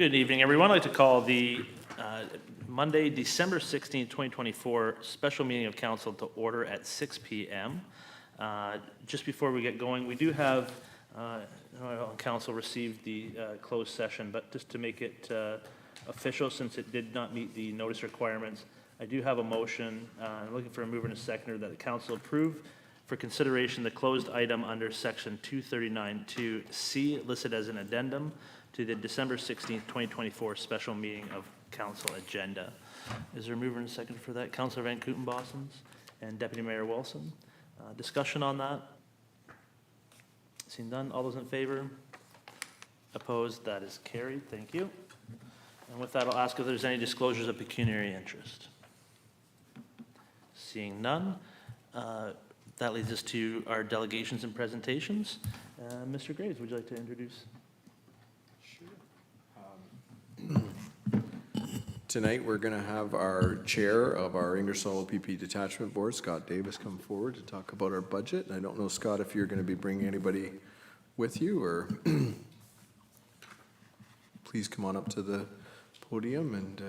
Good evening, everyone. I'd like to call the Monday, December 16th, 2024 special meeting of council to order at 6 p.m. Just before we get going, we do have council received the closed session, but just to make it official, since it did not meet the notice requirements, I do have a motion. I'm looking for a mover and a seconder that the council approve for consideration the closed item under section 239(2)C listed as an addendum to the December 16th, 2024 special meeting of council agenda. Is there a mover and a seconder for that? Councillor Van Kooten-Bossence and Deputy Mayor Wilson. Discussion on that? Seeing none, all those in favor? Opposed? That is carried. Thank you. And with that, I'll ask if there's any disclosures of pecuniary interest. Seeing none, that leads us to our delegations and presentations. Mr. Graves, would you like to introduce? Tonight we're going to have our chair of our Ingersoll OPP Detachment Board, Scott Davis, come forward to talk about our budget. I don't know, Scott, if you're going to be bringing anybody with you, or please come on up to the podium and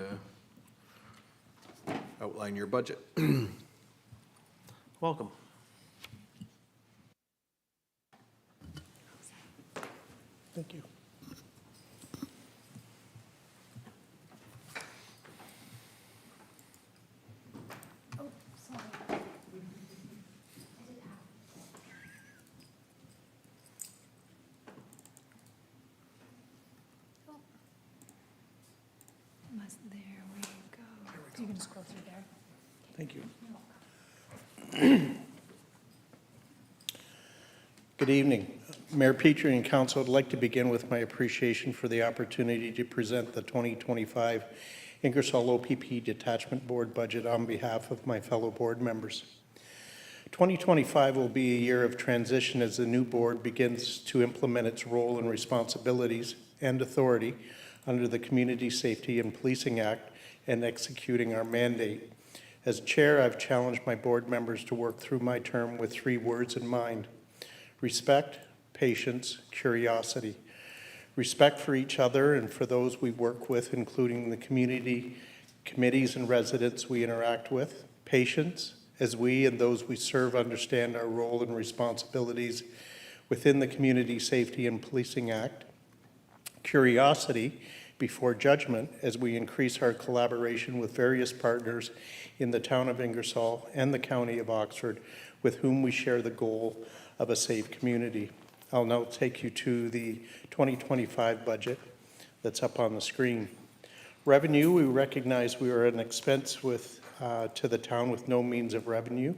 outline your budget. Welcome. Thank you. There we go. You can scroll through there. Thank you. Good evening. Mayor Petrie and Council, I'd like to begin with my appreciation for the opportunity to present the 2025 Ingersoll OPP Detachment Board budget on behalf of my fellow board members. 2025 will be a year of transition as the new board begins to implement its role and responsibilities and authority under the Community Safety and Policing Act and executing our mandate. As chair, I've challenged my board members to work through my term with 3 words in mind: respect, patience, curiosity. Respect for each other and for those we work with, including the community, committees, and residents we interact with. Patience, as we and those we serve understand our role and responsibilities within the Community Safety and Policing Act. Curiosity before judgment, as we increase our collaboration with various partners in the town of Ingersoll and the county of Oxford, with whom we share the goal of a safe community. I'll now take you to the 2025 budget that's up on the screen. Revenue, we recognize we are an expense to the town with no means of revenue.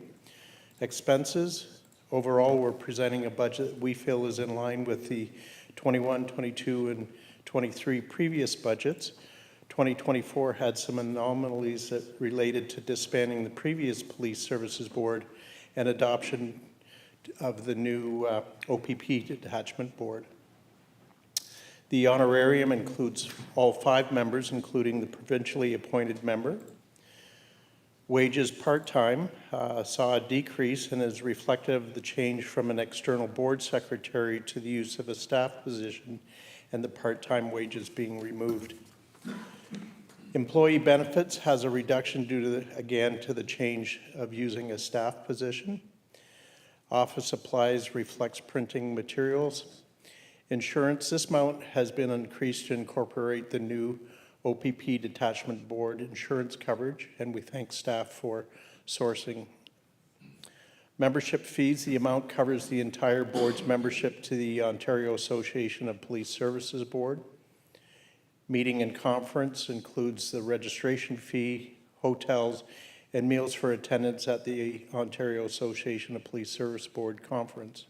Expenses, overall, we're presenting a budget that we feel is in line with the 21, 22, and 23 previous budgets. 2024 had some anomalies that related to disbanding the previous Police Services Board and adoption of the new OPP Detachment Board. The honorarium includes all 5 members, including the provincially appointed member. Wages part-time saw a decrease and is reflective of the change from an external board secretary to the use of a staff position and the part-time wages being removed. Employee benefits has a reduction due to, again, to the change of using a staff position. Office supplies reflects printing materials. Insurance, this amount has been increased to incorporate the new OPP Detachment Board insurance coverage, and we thank staff for sourcing. Membership fees, the amount covers the entire board's membership to the Ontario Association of Police Services Board. Meeting and conference includes the registration fee, hotels, and meals for attendance at the Ontario Association of Police Service Board conference,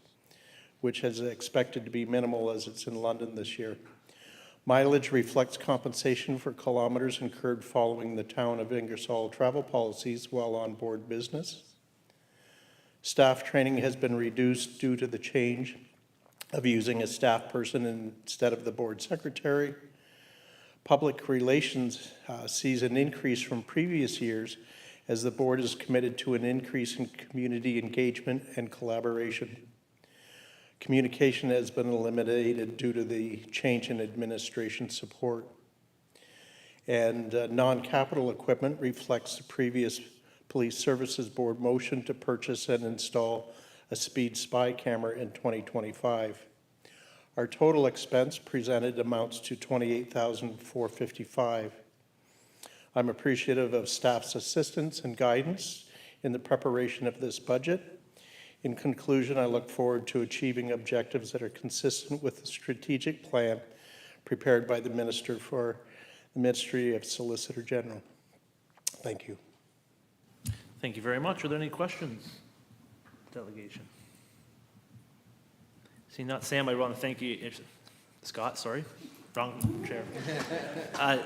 which is expected to be minimal as it's in London this year. Mileage reflects compensation for kilometers incurred following the town of Ingersoll travel policies while on board business. Staff training has been reduced due to the change of using a staff person instead of the board secretary. Public relations sees an increase from previous years as the board is committed to an increase in community engagement and collaboration. Communication has been eliminated due to the change in administration support. And non-capital equipment reflects the previous Police Services Board motion to purchase and install a speed spy camera in 2025. Our total expense presented amounts to $28,455. I'm appreciative of staff's assistance and guidance in the preparation of this budget. In conclusion, I look forward to achieving objectives that are consistent with the strategic plan prepared by the Minister for the Ministry of Solicitor General. Thank you. Thank you very much. Are there any questions? Delegation. See, not Sam, I want to thank you. Scott, sorry. Wrong chair.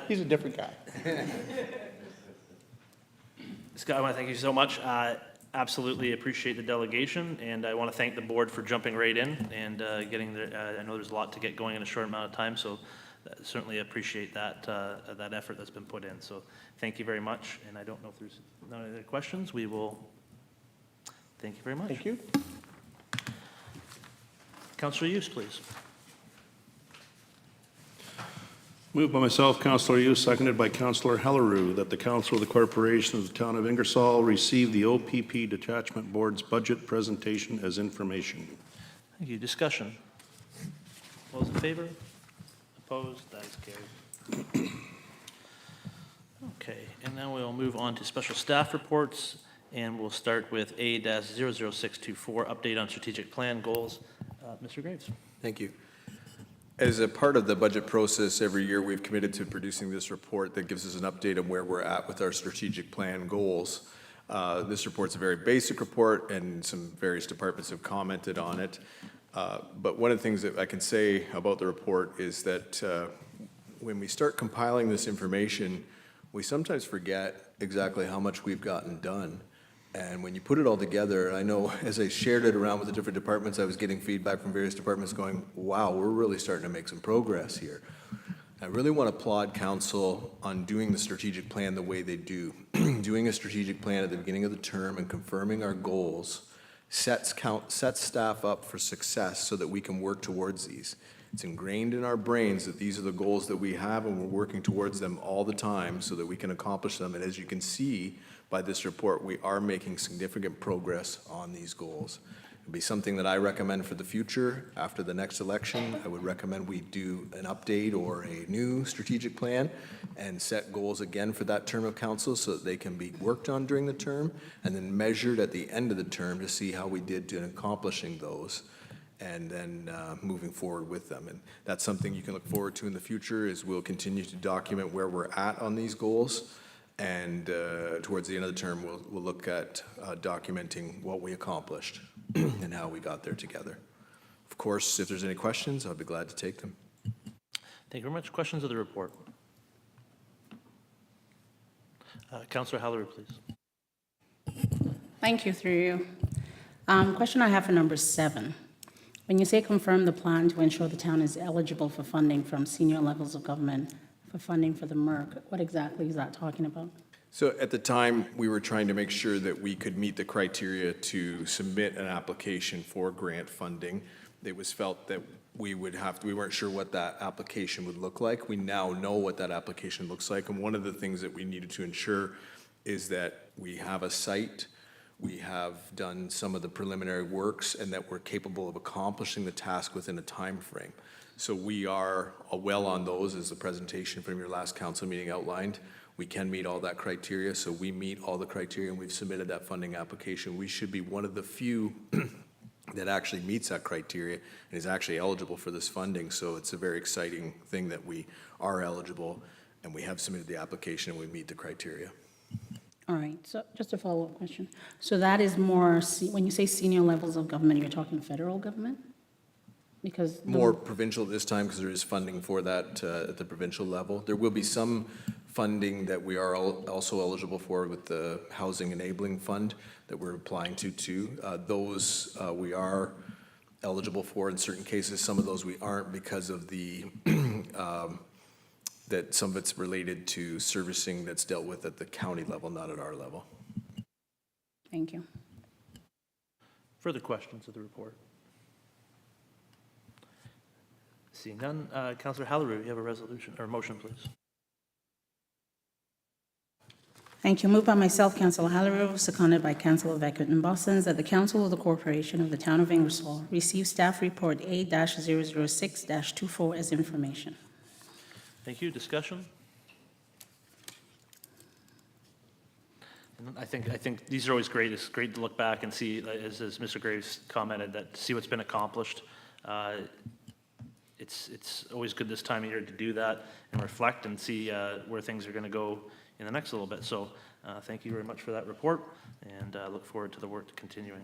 He's a different guy. Scott, I want to thank you so much. Absolutely appreciate the delegation, and I want to thank the board for jumping right in and getting the, I know there's a lot to get going in a short amount of time, so certainly appreciate that, that effort that's been put in. So thank you very much, and I don't know if there's no other questions. We will, thank you very much. Thank you. Councillor Hughes, please. Moved by myself, Councillor Hughes, seconded by Councillor Hellerue, that the Council of the Corporation of the Town of Ingersoll receive the OPP Detachment Board's budget presentation as information. Thank you. Discussion. All those in favor? Opposed? That is carried. Okay, and now we'll move on to special staff reports, and we'll start with A-00624, update on strategic plan goals. Mr. Graves. Thank you. As a part of the budget process, every year we've committed to producing this report that gives us an update on where we're at with our strategic plan goals. This report's a very basic report, and some various departments have commented on it. But one of the things that I can say about the report is that when we start compiling this information, we sometimes forget exactly how much we've gotten done. And when you put it all together, I know as I shared it around with the different departments, I was getting feedback from various departments going, wow, we're really starting to make some progress here. I really want to applaud council on doing the strategic plan the way they do. Doing a strategic plan at the beginning of the term and confirming our goals sets staff up for success so that we can work towards these. It's ingrained in our brains that these are the goals that we have, and we're working towards them all the time so that we can accomplish them. And as you can see by this report, we are making significant progress on these goals. It'll be something that I recommend for the future. After the next election, I would recommend we do an update or a new strategic plan and set goals again for that term of council so that they can be worked on during the term and then measured at the end of the term to see how we did in accomplishing those, and then moving forward with them. And that's something you can look forward to in the future, is we'll continue to document where we're at on these goals. And towards the end of the term, we'll look at documenting what we accomplished and how we got there together. Of course, if there's any questions, I'll be glad to take them. Thank you very much. Questions of the report? Councillor Hallery, please. Thank you, through you. Question I have for number 7. When you say confirm the plan to ensure the town is eligible for funding from senior levels of government for funding for the MERC, what exactly is that talking about? So at the time, we were trying to make sure that we could meet the criteria to submit an application for grant funding. It was felt that we weren't sure what that application would look like. We now know what that application looks like. And one of the things that we needed to ensure is that we have a site, we have done some of the preliminary works, and that we're capable of accomplishing the task within a time frame. So we are well on those, as the presentation from your last council meeting outlined. We can meet all that criteria, so we meet all the criteria, and we've submitted that funding application. We should be one of the few that actually meets that criteria and is actually eligible for this funding. So it's a very exciting thing that we are eligible, and we have submitted the application, and we meet the criteria. All right, so just a follow-up question. So that is more, when you say senior levels of government, you're talking federal government? Because More provincial this time, because there is funding for that at the provincial level. There will be some funding that we are also eligible for with the Housing Enabling Fund that we're applying to too. Those we are eligible for in certain cases. Some of those we aren't because of the that some of it's related to servicing that's dealt with at the county level, not at our level. Thank you. Further questions of the report? Seeing none, Councillor Hallery, you have a resolution or motion, please. Thank you. Moved by myself, Councillor Halleru, seconded by Councillor Van Kooten-Bossence, that the Council of the Corporation of the Town of Ingersoll receive staff report A-006-24 as information. Thank you. Discussion? And I think these are always great. It's great to look back and see, as Mr. Graves commented, that to see what's been accomplished. It's always good this time of year to do that and reflect and see where things are going to go in the next little bit. So thank you very much for that report, and look forward to the work continuing.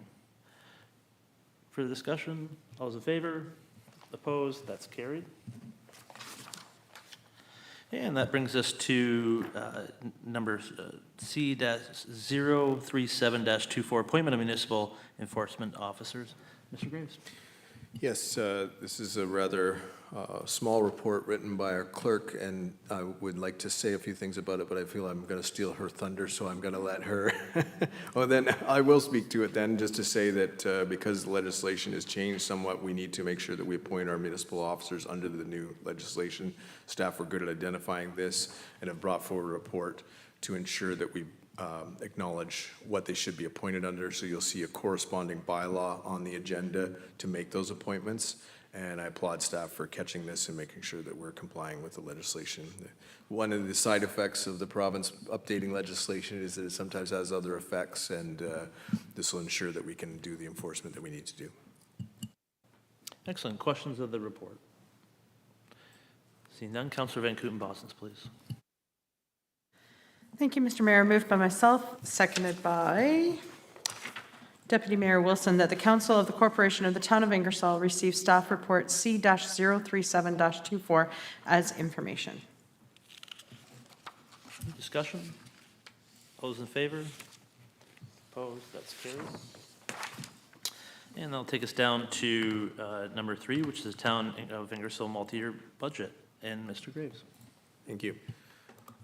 Further discussion? All those in favor? Opposed? That's carried. And that brings us to number C-037-24, appointment of municipal enforcement officers. Mr. Graves. Yes, this is a rather small report written by our clerk, and I would like to say a few things about it, but I feel I'm going to steal her thunder, so I'm going to let her. Well, then I will speak to it then, just to say that because the legislation has changed somewhat, we need to make sure that we appoint our municipal officers under the new legislation. Staff were good at identifying this and have brought forward a report to ensure that we acknowledge what they should be appointed under. So you'll see a corresponding bylaw on the agenda to make those appointments. And I applaud staff for catching this and making sure that we're complying with the legislation. One of the side effects of the province updating legislation is that it sometimes has other effects, and this will ensure that we can do the enforcement that we need to do. Excellent. Questions of the report? Seeing none, Councillor Van Kooten-Bossence, please. Thank you, Mr. Mayor. Moved by myself, seconded by Deputy Mayor Wilson, that the Council of the Corporation of the Town of Ingersoll receive staff report C-037-24 as information. Discussion? All those in favor? Opposed? That's carried. And that'll take us down to number 3, which is the Town of Ingersoll multi-year budget. And Mr. Graves. Thank you.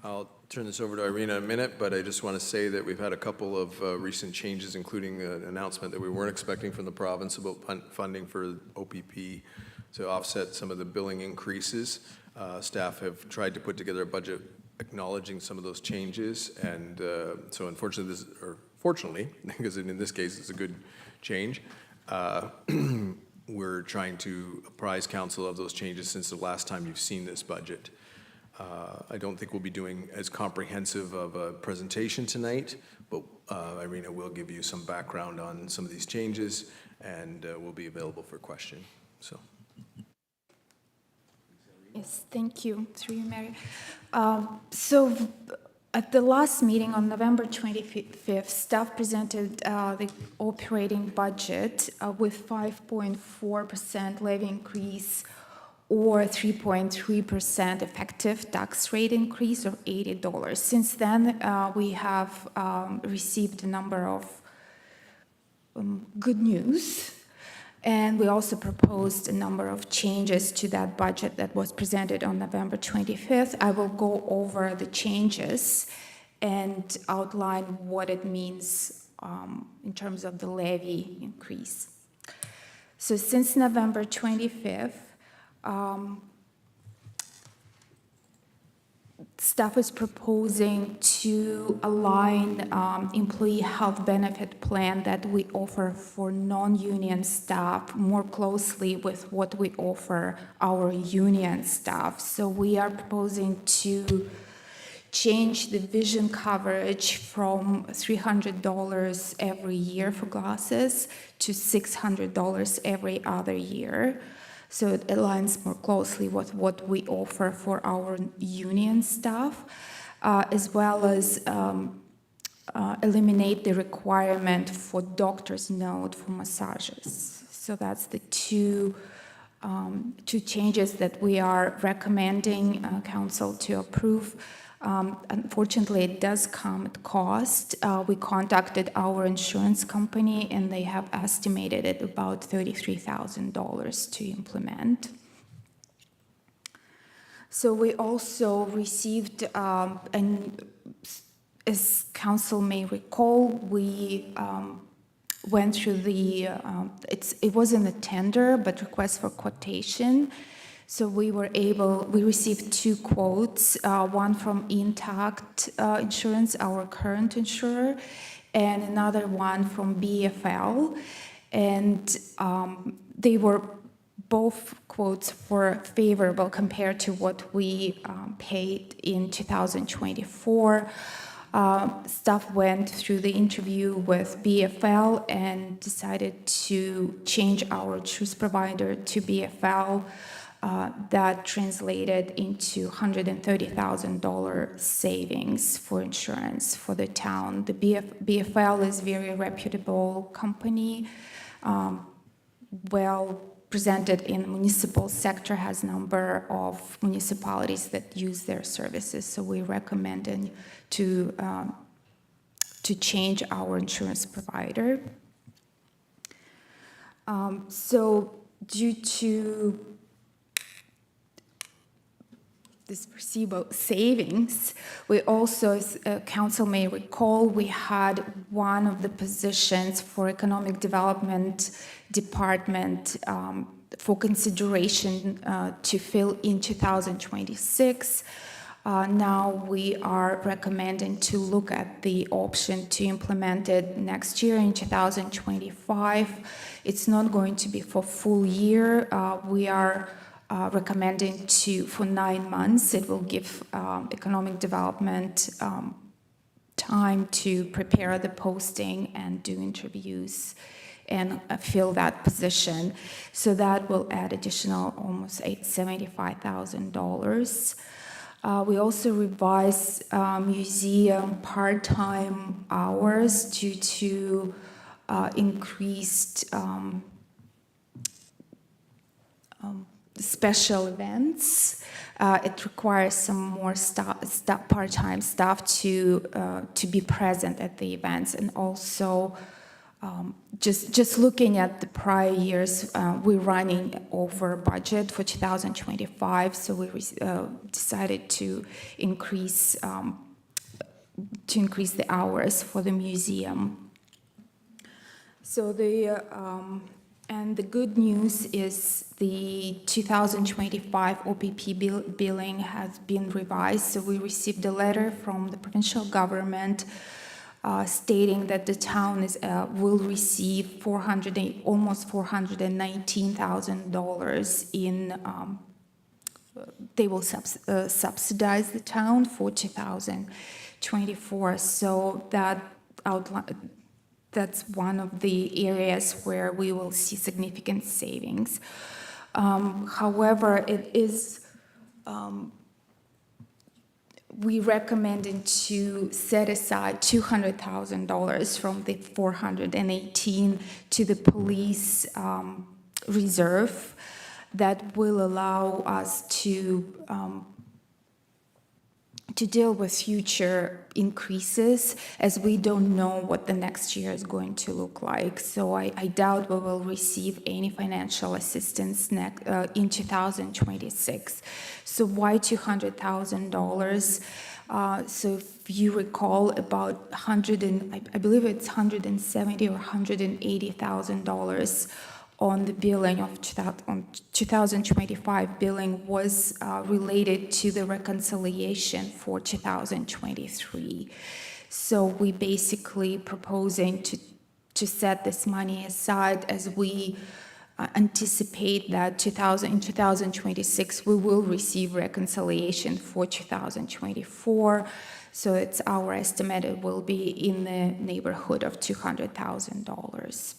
I'll turn this over to Irina in a minute, but I just want to say that we've had a couple of recent changes, including an announcement that we weren't expecting from the province about funding for OPP to offset some of the billing increases. Staff have tried to put together a budget acknowledging some of those changes, and so unfortunately, fortunately, because in this case it's a good change, we're trying to apprise council of those changes since the last time you've seen this budget. I don't think we'll be doing as comprehensive of a presentation tonight, but Irina will give you some background on some of these changes, and will be available for question. So. Yes, thank you, through you, Mary. So at the last meeting on November 25th, staff presented the operating budget with 5.4% levy increase or 3.3% effective tax rate increase of $80. Since then, we have received a number of good news, and we also proposed a number of changes to that budget that was presented on November 25th. I will go over the changes and outline what it means in terms of the levy increase. So since November 25th, staff is proposing to align employee health benefit plan that we offer for non-union staff more closely with what we offer our union staff. So we are proposing to change the vision coverage from $300 every year for glasses to $600 every other year. So it aligns more closely with what we offer for our union staff, as well as eliminate the requirement for doctor's note for massages. So that's the two changes that we are recommending council to approve. Unfortunately, it does come at cost. We contacted our insurance company, and they have estimated it about $33,000 to implement. So we also received, and as council may recall, we went through the, it was in the tender, but request for quotation. So we received 2 quotes, one from Intact Insurance, our current insurer, and another one from BFL. And they were, both quotes were favorable compared to what we paid in 2024. Staff went through the interview with BFL and decided to change our insurance provider to BFL. That translated into $130,000 savings for insurance for the town. The BFL is a very reputable company, well presented in the municipal sector, has a number of municipalities that use their services. So we recommend to change our insurance provider. So due to this foreseeable savings, we also, as council may recall, we had one of the positions for economic development department for consideration to fill in 2026. Now we are recommending to look at the option to implement it next year in 2025. It's not going to be for full year. We are recommending for 9 months. It will give economic development time to prepare the posting and do interviews and fill that position. So that will add additional almost $75,000. We also revised museum part-time hours due to increased special events. It requires some more part-time staff to be present at the events, and also just looking at the prior years, we're running over budget for 2025, so we decided to increase the hours for the museum. So and the good news is the 2025 OPP billing has been revised. So we received a letter from the provincial government stating that the town will receive almost $419,000 in. They will subsidize the town for 2024. So that's one of the areas where we will see significant savings. However, it is, we recommended to set aside $200,000 from the 418 to the police reserve that will allow us to deal with future increases, as we don't know what the next year is going to look like. So I doubt we will receive any financial assistance in 2026. So why $200,000? So if you recall, about I believe it's $170,000 or $180,000 on the billing of 2025 billing was related to the reconciliation for 2023. So we basically proposing to set this money aside, as we anticipate that in 2026 we will receive reconciliation for 2024. So it's our estimate it will be in the neighborhood of $200,000.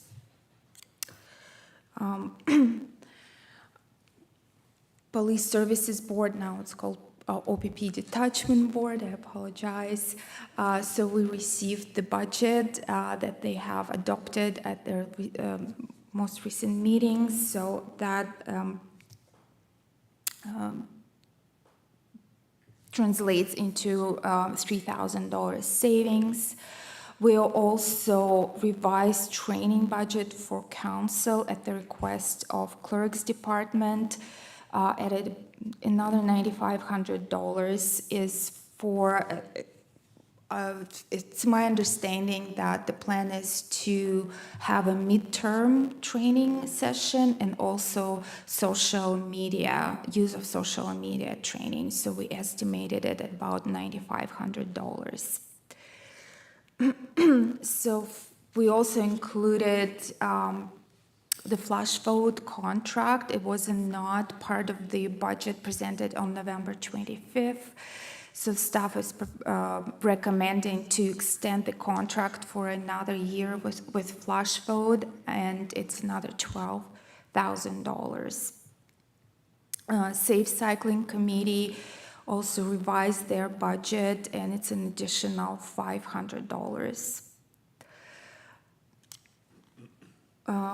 Police Services Board, now it's called OPP Detachment Board, I apologize. So we received the budget that they have adopted at their most recent meetings, so that translates into $3,000 savings. We'll also revise training budget for council at the request of clerk's department. Added another $9,500 is for it's my understanding that the plan is to have a midterm training session and also social media, use of social media training. So we estimated it at about $9,500. So we also included the flash vote contract. It was not part of the budget presented on November 25th. So staff is recommending to extend the contract for another year with flash vote, and it's another $12,000. Safe Cycling Committee also revised their budget, and it's an additional $500.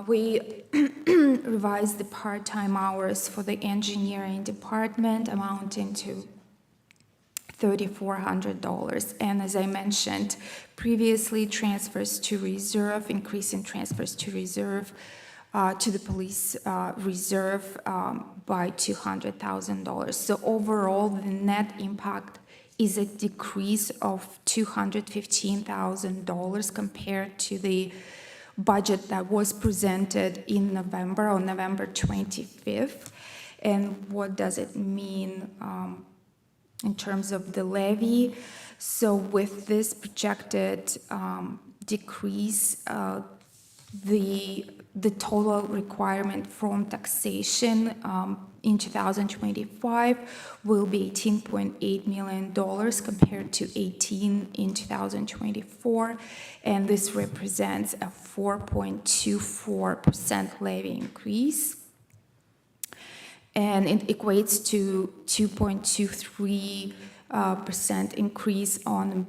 We revised the part-time hours for the engineering department, amounting to $3,400. And as I mentioned previously, transfers to reserve, increase in transfers to reserve, to the police reserve by $200,000. So overall, the net impact is a decrease of $215,000 compared to the budget that was presented in November, on November 25th. And what does it mean in terms of the levy? So with this projected decrease, the total requirement from taxation in 2025 will be $18.8 million compared to $18 in 2024, and this represents a 4.24% levy increase, and it equates to 2.23% increase on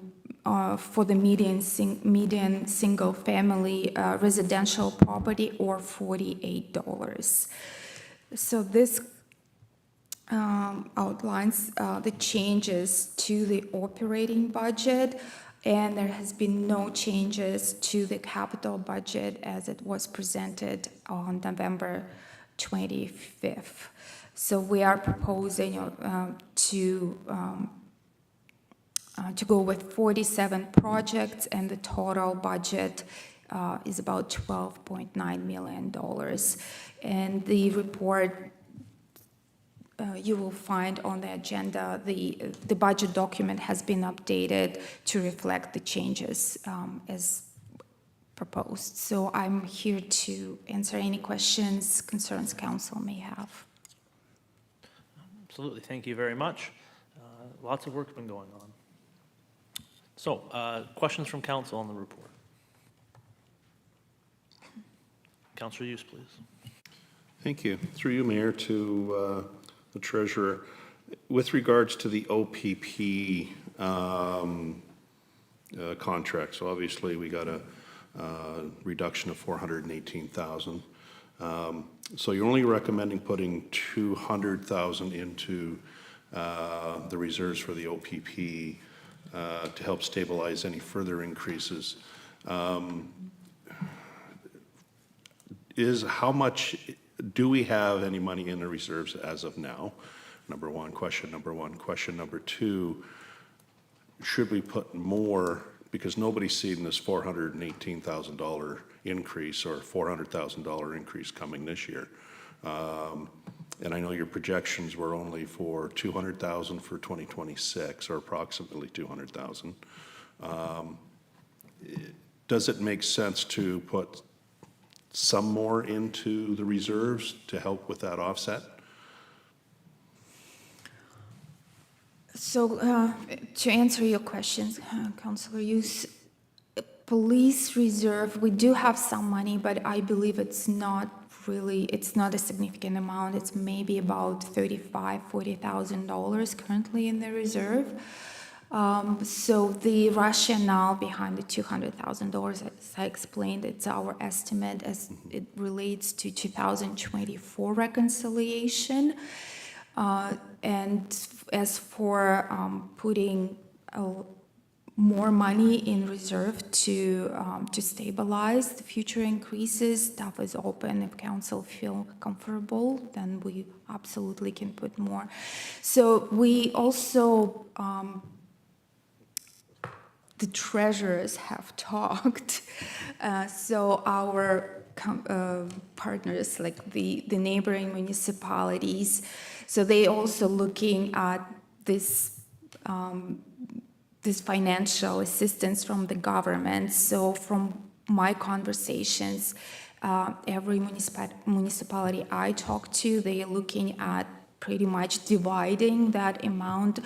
for the median single-family residential property, or $48. So this outlines the changes to the operating budget, and there has been no changes to the capital budget as it was presented on November 25th. So we are proposing to go with 47 projects, and the total budget is about $12.9 million. And the report you will find on the agenda, the budget document has been updated to reflect the changes as proposed. So I'm here to answer any questions, concerns council may have. Absolutely, thank you very much. Lots of work's been going on. So, questions from council on the report? Councillor Hughes, please. Thank you. Through you, Mayor, to the treasurer. With regards to the OPP contract, so obviously we got a reduction of $418,000. So you're only recommending putting $200,000 into the reserves for the OPP to help stabilize any further increases. How much do we have any money in the reserves as of now? Number one, question number one. Question number two, should we put more, because nobody's seen this $418,000 increase or $400,000 increase coming this year. And I know your projections were only for $200,000 for 2026, or approximately $200,000. Does it make sense to put some more into the reserves to help with that offset? So to answer your questions, Councillor Hughes, police reserve, we do have some money, but I believe it's not a significant amount. It's maybe about $40,000 currently in the reserve. So the rationale behind the $200,000, as I explained, it's our estimate as it relates to 2024 reconciliation. And as for putting more money in reserve to stabilize the future increases, staff is open. If council feel comfortable, then we absolutely can put more. So we also the treasurers have talked. So our partners, like the neighboring municipalities, so they also looking at this this financial assistance from the government. So from my conversations, every municipality I talk to, they are looking at pretty much dividing that amount.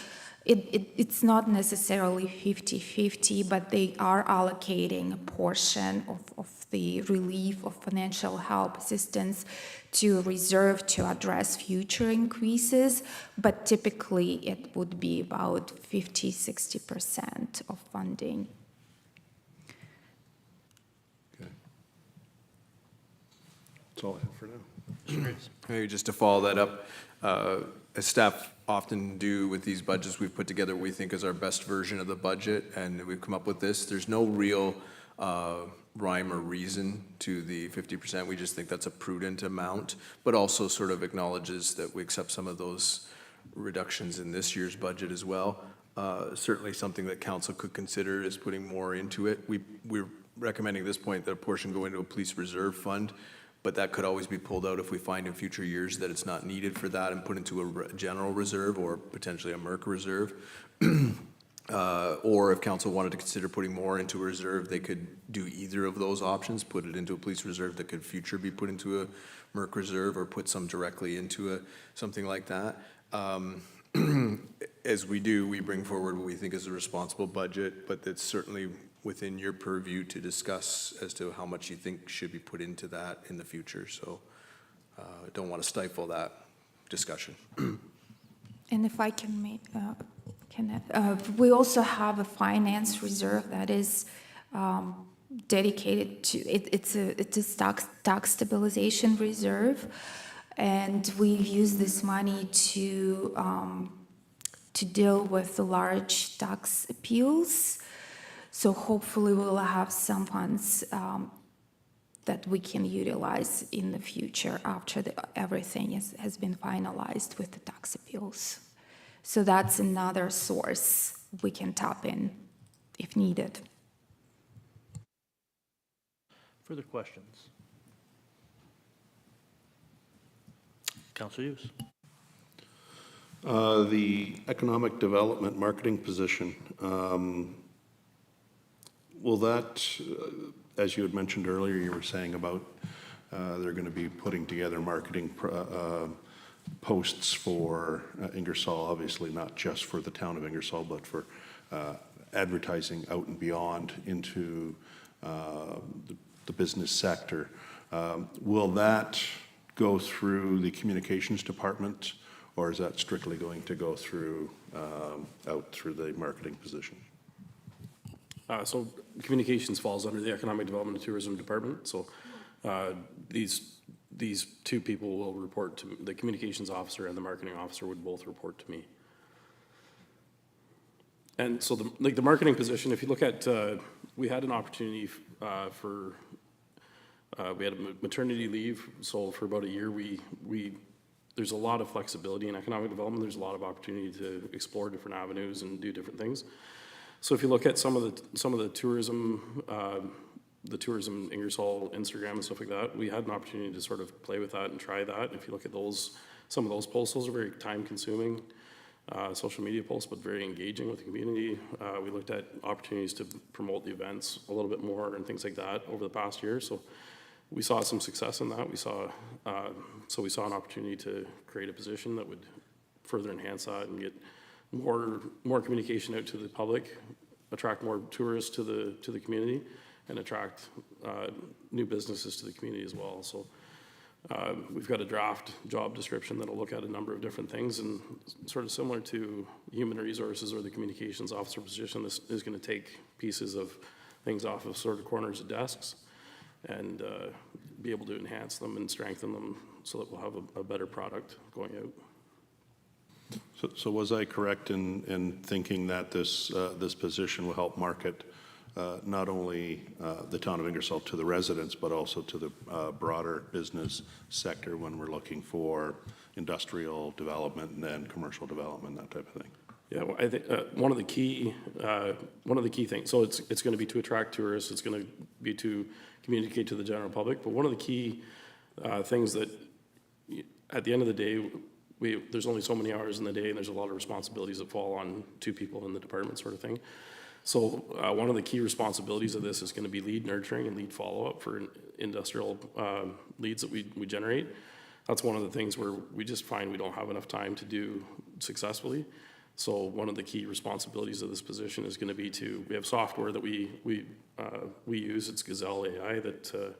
It's not necessarily 50-50, but they are allocating a portion of the relief of financial help assistance to reserve to address future increases, but typically it would be about 50-60% of funding. Okay. That's all I have for now. Maybe just to follow that up, as staff often do with these budgets, we've put together what we think is our best version of the budget, and we've come up with this. There's no real rhyme or reason to the 50%. We just think that's a prudent amount, but also sort of acknowledges that we accept some of those reductions in this year's budget as well. Certainly something that council could consider is putting more into it. We're recommending at this point that a portion go into a police reserve fund, but that could always be pulled out if we find in future years that it's not needed for that and put into a general reserve or potentially a MERC reserve. Or if council wanted to consider putting more into a reserve, they could do either of those options, put it into a police reserve that could future be put into a MERC reserve, or put some directly into something like that. As we do, we bring forward what we think is a responsible budget, but it's certainly within your purview to discuss as to how much you think should be put into that in the future. So I don't want to stifle that discussion. And if I can make, we also have a finance reserve that is dedicated to, it's a tax stabilization reserve, and we use this money to deal with the large tax appeals. So hopefully we'll have some funds that we can utilize in the future after everything has been finalized with the tax appeals. So that's another source we can tap in if needed. Further questions? Councillor Hughes. The economic development marketing position, will that, as you had mentioned earlier, you were saying about they're going to be putting together marketing posts for Ingersoll, obviously not just for the town of Ingersoll, but for advertising out and beyond into the business sector. Will that go through the communications department, or is that strictly going to go through out through the marketing position? So communications falls under the Economic Development and Tourism Department. So these two people will report to the communications officer, and the marketing officer would both report to me. And so the marketing position, if you look at, we had an opportunity we had a maternity leave. So for about a year, there's a lot of flexibility in economic development. There's a lot of opportunity to explore different avenues and do different things. So if you look at some of the tourism Ingersoll Instagram and stuff like that, we had an opportunity to sort of play with that and try that. If you look at some of those posts, those are very time-consuming social media posts, but very engaging with the community. We looked at opportunities to promote the events a little bit more and things like that over the past year. So we saw some success in that. We saw an opportunity to create a position that would further enhance that and get more communication out to the public, attract more tourists to the community, and attract new businesses to the community as well. So we've got a draft job description that'll look at a number of different things, and sort of similar to human resources or the communications officer position, this is going to take pieces of things off of sort of corners of desks and be able to enhance them and strengthen them so that we'll have a better product going out. So was I correct in thinking that this position will help market not only the town of Ingersoll to the residents, but also to the broader business sector when we're looking for industrial development and commercial development, that type of thing? Yeah, well, I think one of the key things, so it's going to be to attract tourists, it's going to be to communicate to the general public, but one of the key things that, at the end of the day, there's only so many hours in the day, and there's a lot of responsibilities that fall on two people in the department, sort of thing. So one of the key responsibilities of this is going to be lead nurturing and lead follow-up for industrial leads that we generate. That's one of the things where we just find we don't have enough time to do successfully. So one of the key responsibilities of this position is going to be we have software that we use, it's Gazelle AI, that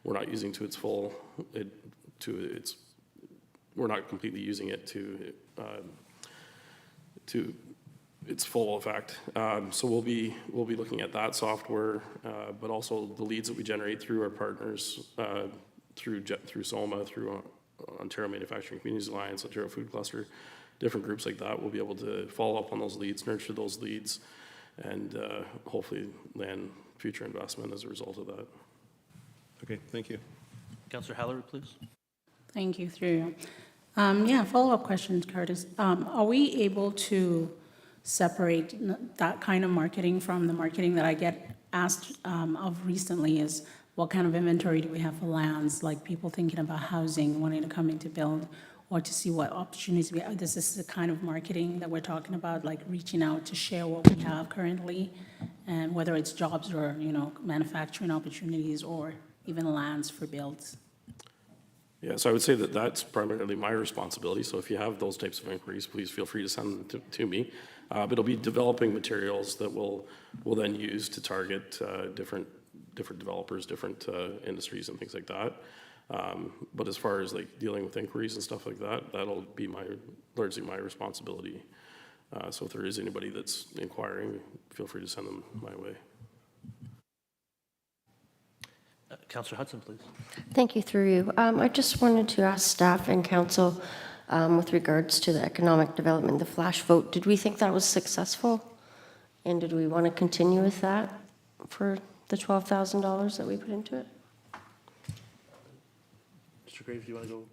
we're not using to its full, we're not completely using it to its full effect. So we'll be looking at that software, but also the leads that we generate through our partners, through SOMA, through Ontario Manufacturing Communities Alliance, Ontario Food Cluster, different groups like that. We'll be able to follow up on those leads, nurture those leads, and hopefully land future investment as a result of that. Okay, thank you. Councillor Hallery, please. Thank you, through you. Yeah, follow-up questions, Curtis. Are we able to separate that kind of marketing from the marketing that I get asked of recently is what kind of inventory do we have for lands, like people thinking about housing, wanting to come in to build, or to see what opportunities we have. This is the kind of marketing that we're talking about, like reaching out to share what we have currently, and whether it's jobs or, manufacturing opportunities or even lands for builds. Yeah, so I would say that that's primarily my responsibility. So if you have those types of inquiries, please feel free to send them to me. But it'll be developing materials that we'll then use to target different developers, different industries and things like that. But as far as like dealing with inquiries and stuff like that, that'll be largely my responsibility. So if there is anybody that's inquiring, feel free to send them my way. Councillor Hudson, please. Thank you, through you. I just wanted to ask staff and council with regards to the economic development, the flash vote. Did we think that was successful? And did we want to continue with that for the $12,000 that we put into it? Mr. Graves, do you want to go?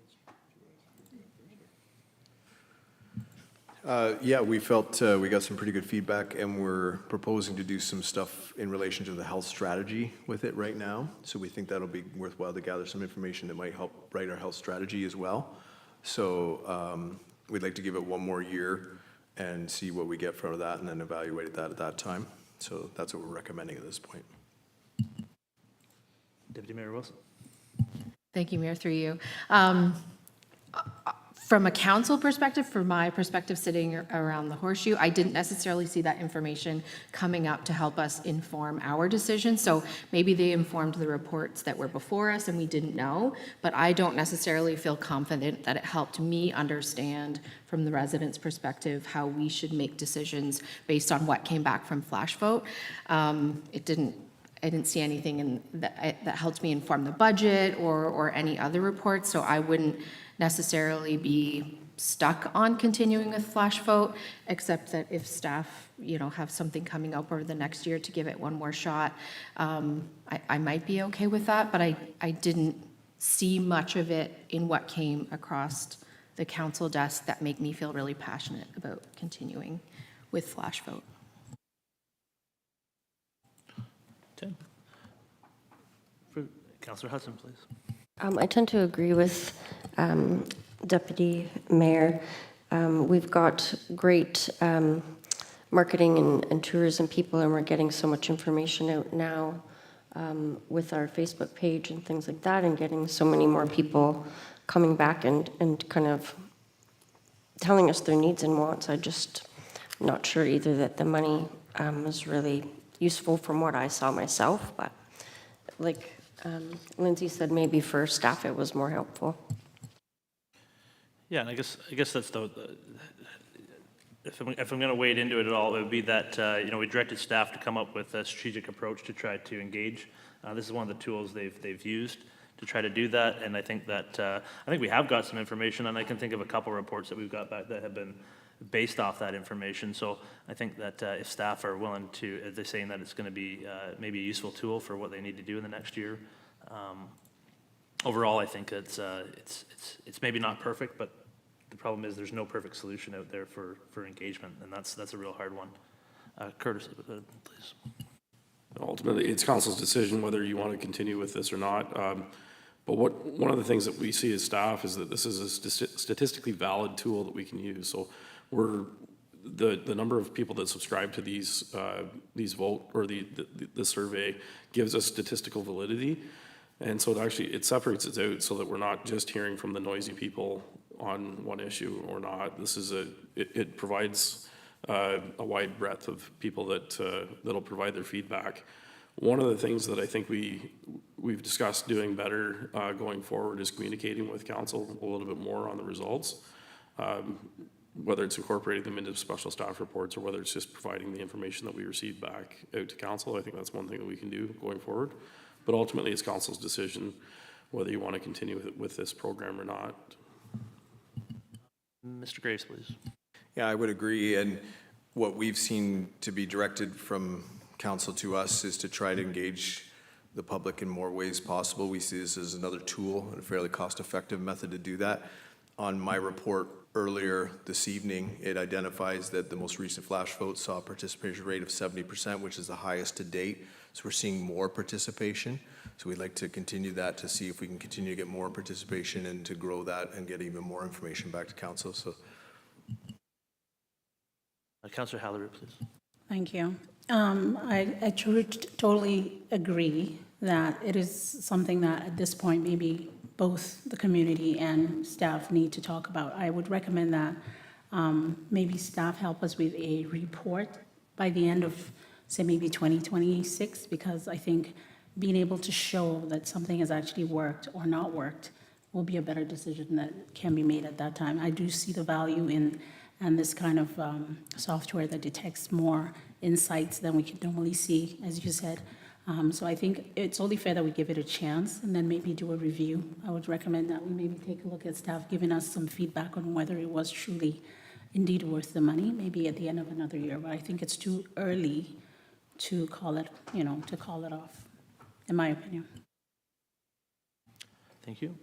Yeah, we felt we got some pretty good feedback, and we're proposing to do some stuff in relation to the health strategy with it right now. So we think that'll be worthwhile to gather some information that might help write our health strategy as well. So we'd like to give it one more year and see what we get from that, and then evaluate that at that time. So that's what we're recommending at this point. Deputy Mayor Wilson. Thank you, Mayor, through you. From a council perspective, from my perspective sitting around the horseshoe, I didn't necessarily see that information coming up to help us inform our decision. So maybe they informed the reports that were before us and we didn't know, but I don't necessarily feel confident that it helped me understand from the residents' perspective how we should make decisions based on what came back from Flash Vote. I didn't see anything that helped me inform the budget or any other reports, so I wouldn't necessarily be stuck on continuing with Flash Vote, except that if staff, have something coming up over the next year to give it one more shot, I might be okay with that, but I didn't see much of it in what came across the council desk that made me feel really passionate about continuing with Flash Vote. Tim. Councillor Hudson, please. I tend to agree with Deputy Mayor. We've got great marketing and tourism people, and we're getting so much information out now with our Facebook page and things like that, and getting so many more people coming back and kind of telling us their needs and wants. I'm just not sure either that the money is really useful from what I saw myself, but like Lindsay said, maybe for staff it was more helpful. Yeah, and I guess that's if I'm going to wade into it at all, it would be that we directed staff to come up with a strategic approach to try to engage. This is one of the tools they've used to try to do that, and I think we have got some information, and I can think of a couple reports that we've got back that have been based off that information. So I think that if staff are willing to, they're saying that it's going to be maybe a useful tool for what they need to do in the next year. Overall, I think it's maybe not perfect, but the problem is there's no perfect solution out there for engagement, and that's a real hard one. Curtis, please. Ultimately, it's council's decision whether you want to continue with this or not. But one of the things that we see as staff is that this is a statistically valid tool that we can use. So the number of people that subscribe to these vote, or the survey, gives us statistical validity. And so it separates it out so that we're not just hearing from the noisy people on one issue or not. It provides a wide breadth of people that'll provide their feedback. One of the things that I think we've discussed doing better going forward is communicating with council a little bit more on the results, whether it's incorporating them into special staff reports or whether it's just providing the information that we receive back out to council. I think that's one thing that we can do going forward. But ultimately, it's council's decision whether you want to continue with this program or not. Mr. Graves, please. Yeah, I would agree. And what we've seen to be directed from council to us is to try to engage the public in more ways possible. We see this as another tool and a fairly cost-effective method to do that. On my report earlier this evening, it identifies that the most recent flash vote saw a participation rate of 70%, which is the highest to date. So we're seeing more participation. So we'd like to continue that to see if we can continue to get more participation and to grow that and get even more information back to council. So, Councillor Hallery, please. Thank you. I totally agree that it is something that at this point maybe both the community and staff need to talk about. I would recommend that maybe staff help us with a report by the end of, say, maybe 2026, because I think being able to show that something has actually worked or not worked will be a better decision that can be made at that time. I do see the value in this kind of software that detects more insights than we can normally see, as you said. So I think it's only fair that we give it a chance and then maybe do a review. I would recommend that we maybe take a look at staff giving us some feedback on whether it was truly indeed worth the money, maybe at the end of another year. But I think it's too early to call it, to call it off, in my opinion. Thank you.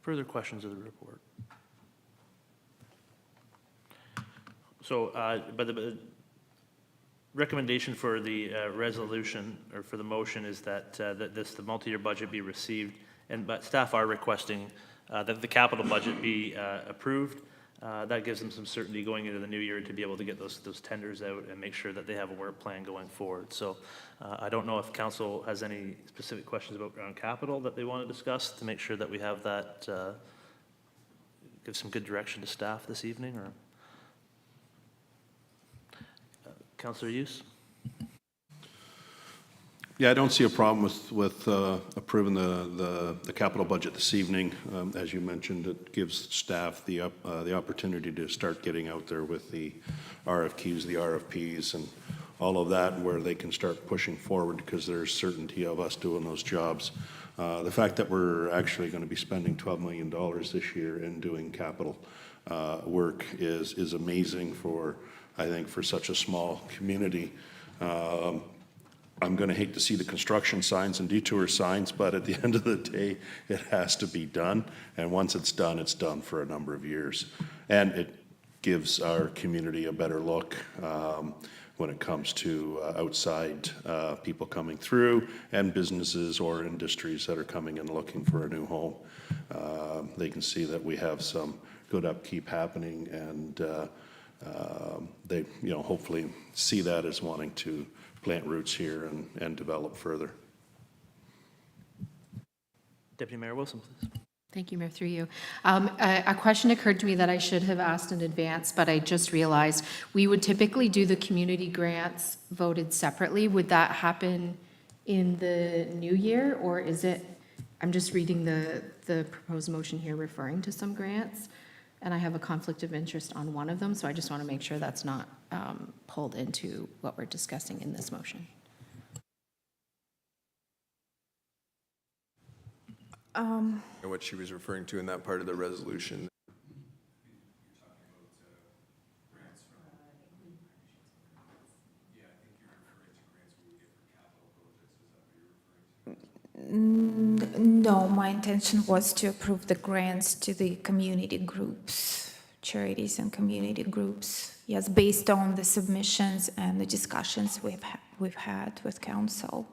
Further questions of the report? So, but the recommendation for the resolution, or for the motion, is that the multi-year budget be received, but staff are requesting that the capital budget be approved. That gives them some certainty going into the new year to be able to get those tenders out and make sure that they have a work plan going forward. So I don't know if council has any specific questions around capital that they want to discuss to make sure that we have that, give some good direction to staff this evening, or Councillor Hughes? Yeah, I don't see a problem with approving the capital budget this evening. As you mentioned, it gives staff the opportunity to start getting out there with the RFQs, the RFPs, and all of that, where they can start pushing forward because there's certainty of us doing those jobs. The fact that we're actually going to be spending $12 million this year in doing capital work is amazing I think, for such a small community. I'm going to hate to see the construction signs and detour signs, but at the end of the day, it has to be done. And once it's done for a number of years. And it gives our community a better look when it comes to outside people coming through, and businesses or industries that are coming and looking for a new home. They can see that we have some good upkeep happening, and they hopefully see that as wanting to plant roots here and develop further. Deputy Mayor Wilson, please. Thank you, Mayor, through you. A question occurred to me that I should have asked in advance, but I just realized we would typically do the community grants voted separately. Would that happen in the new year, or is it, I'm just reading the proposed motion here referring to some grants, and I have a conflict of interest on one of them, so I just want to make sure that's not pulled into what we're discussing in this motion. and what she was referring to in that part of the resolution. No, my intention was to approve the grants to the community groups, charities and community groups. Yes, based on the submissions and the discussions we've had with council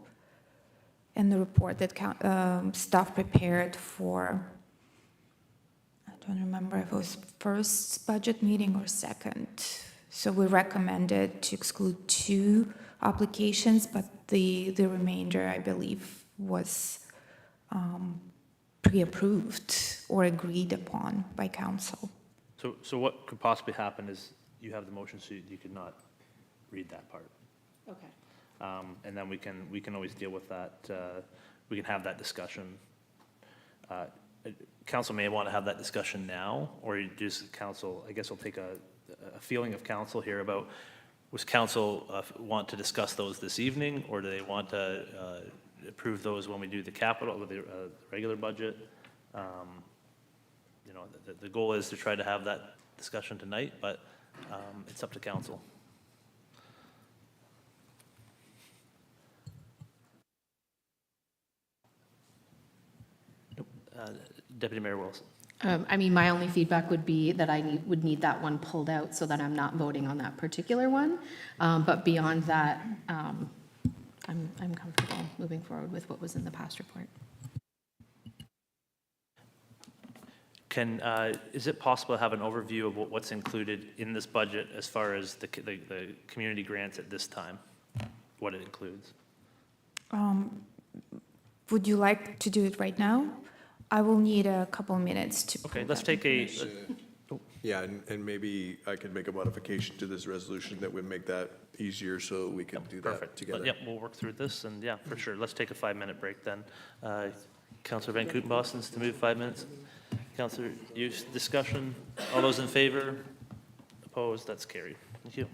and the report that staff prepared for, I don't remember if it was first budget meeting or second. So we recommended to exclude 2 applications, but the remainder, I believe, was pre-approved or agreed upon by council. So what could possibly happen is you have the motion, so you could not read that part. Okay. And then we can always deal with that. We can have that discussion. Council may want to have that discussion now, or you just council, I guess we'll take a feeling of council here about, was council want to discuss those this evening, or do they want to approve those when we do the capital, with the regular budget? You know, the goal is to try to have that discussion tonight, but it's up to council. Deputy Mayor Wilson. I mean, my only feedback would be that would need that one pulled out so that I'm not voting on that particular one. But beyond that, I'm comfortable moving forward with what was in the past report. Is it possible to have an overview of what's included in this budget as far as the community grants at this time? What it includes? Would you like to do it right now? I will need a couple minutes to. Okay, pull let's that take a, information. Yeah, and maybe I could make a modification to this resolution that would make that easier, so we could do that perfect. together. Yep, we'll work through this, and yeah, for sure. Let's take a 5-minute break then. Councillor Van Kooten-Bossence to move 5 minutes. Councillor Hughes, discussion. All those in favor? Opposed? That's carried. Thank you.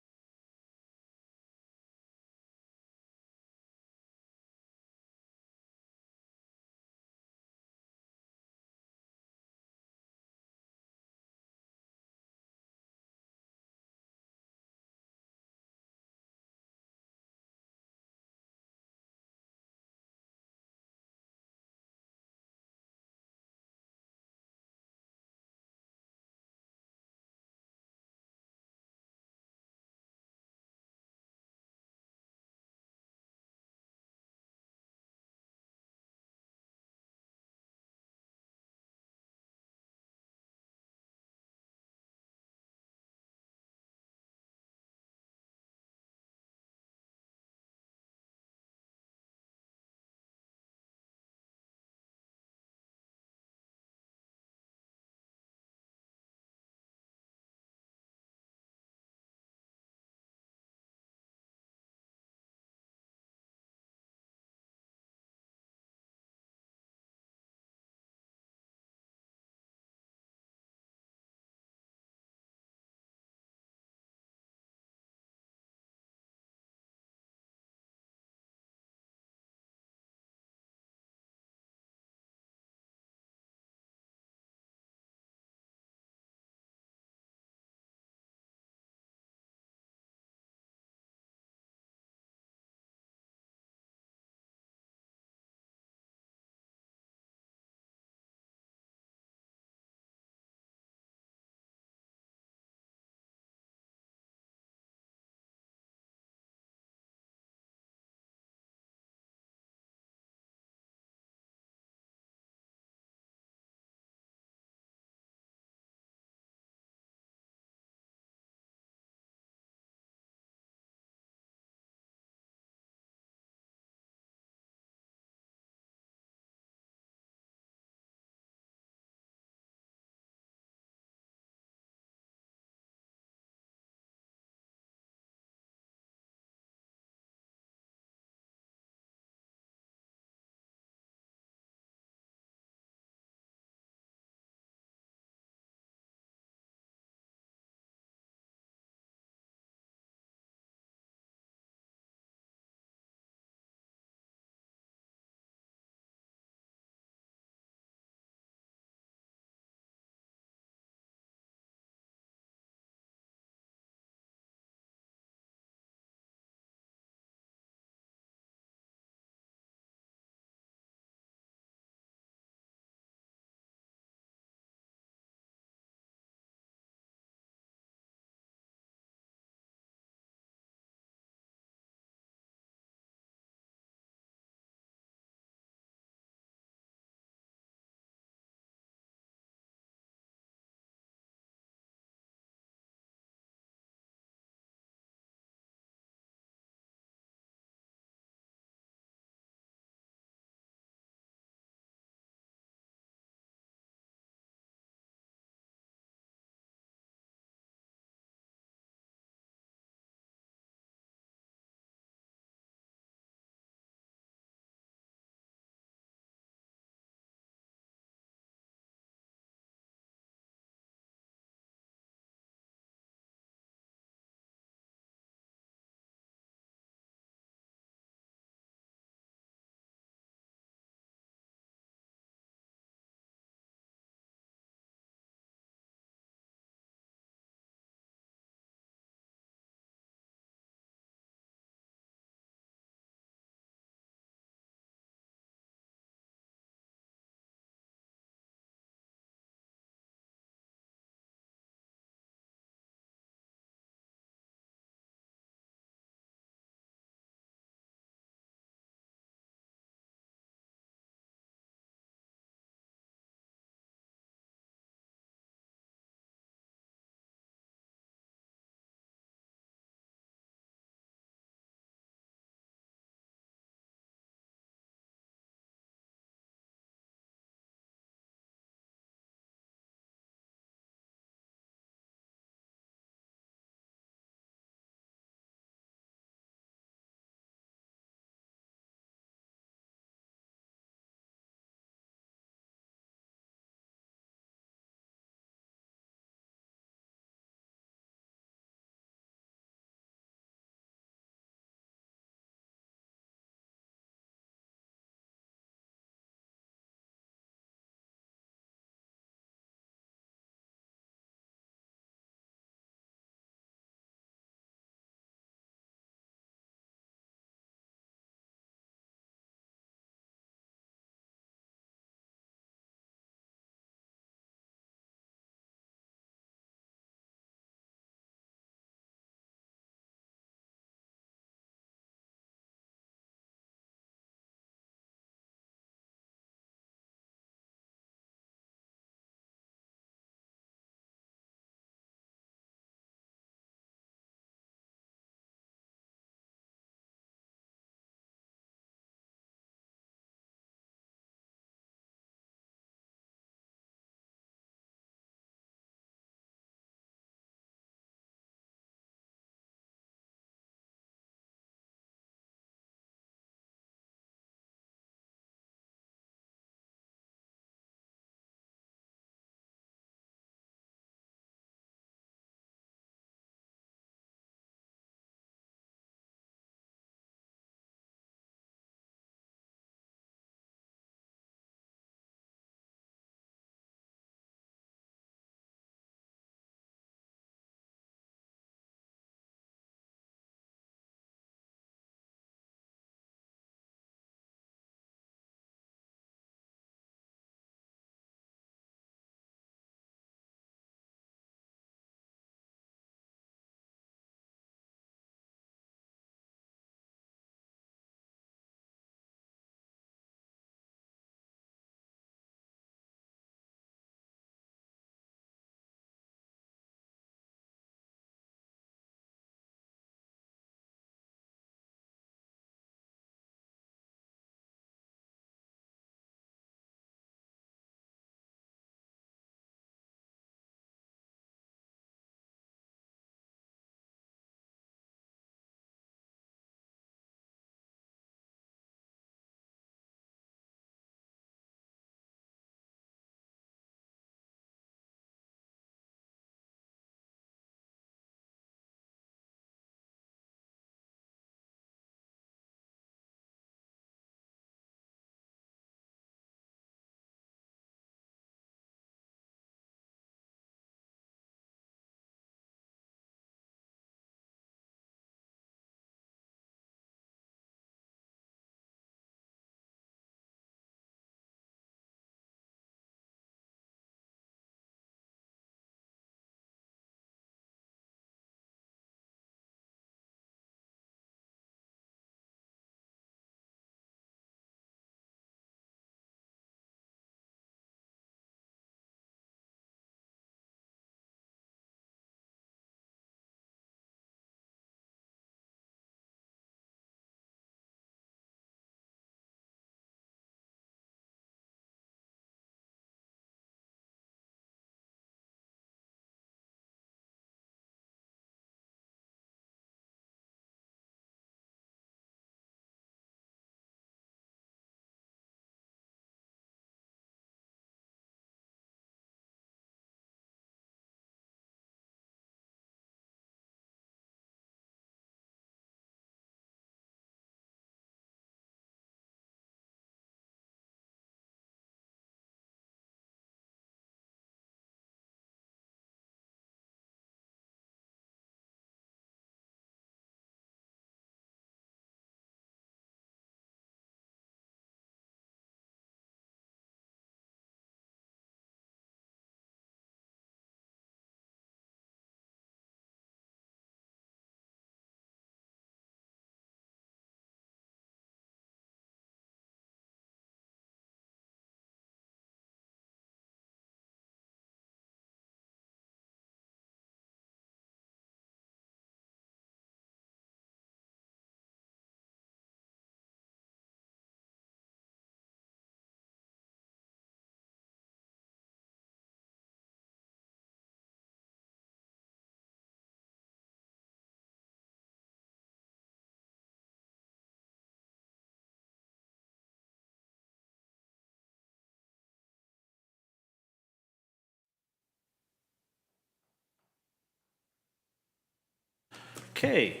Okay,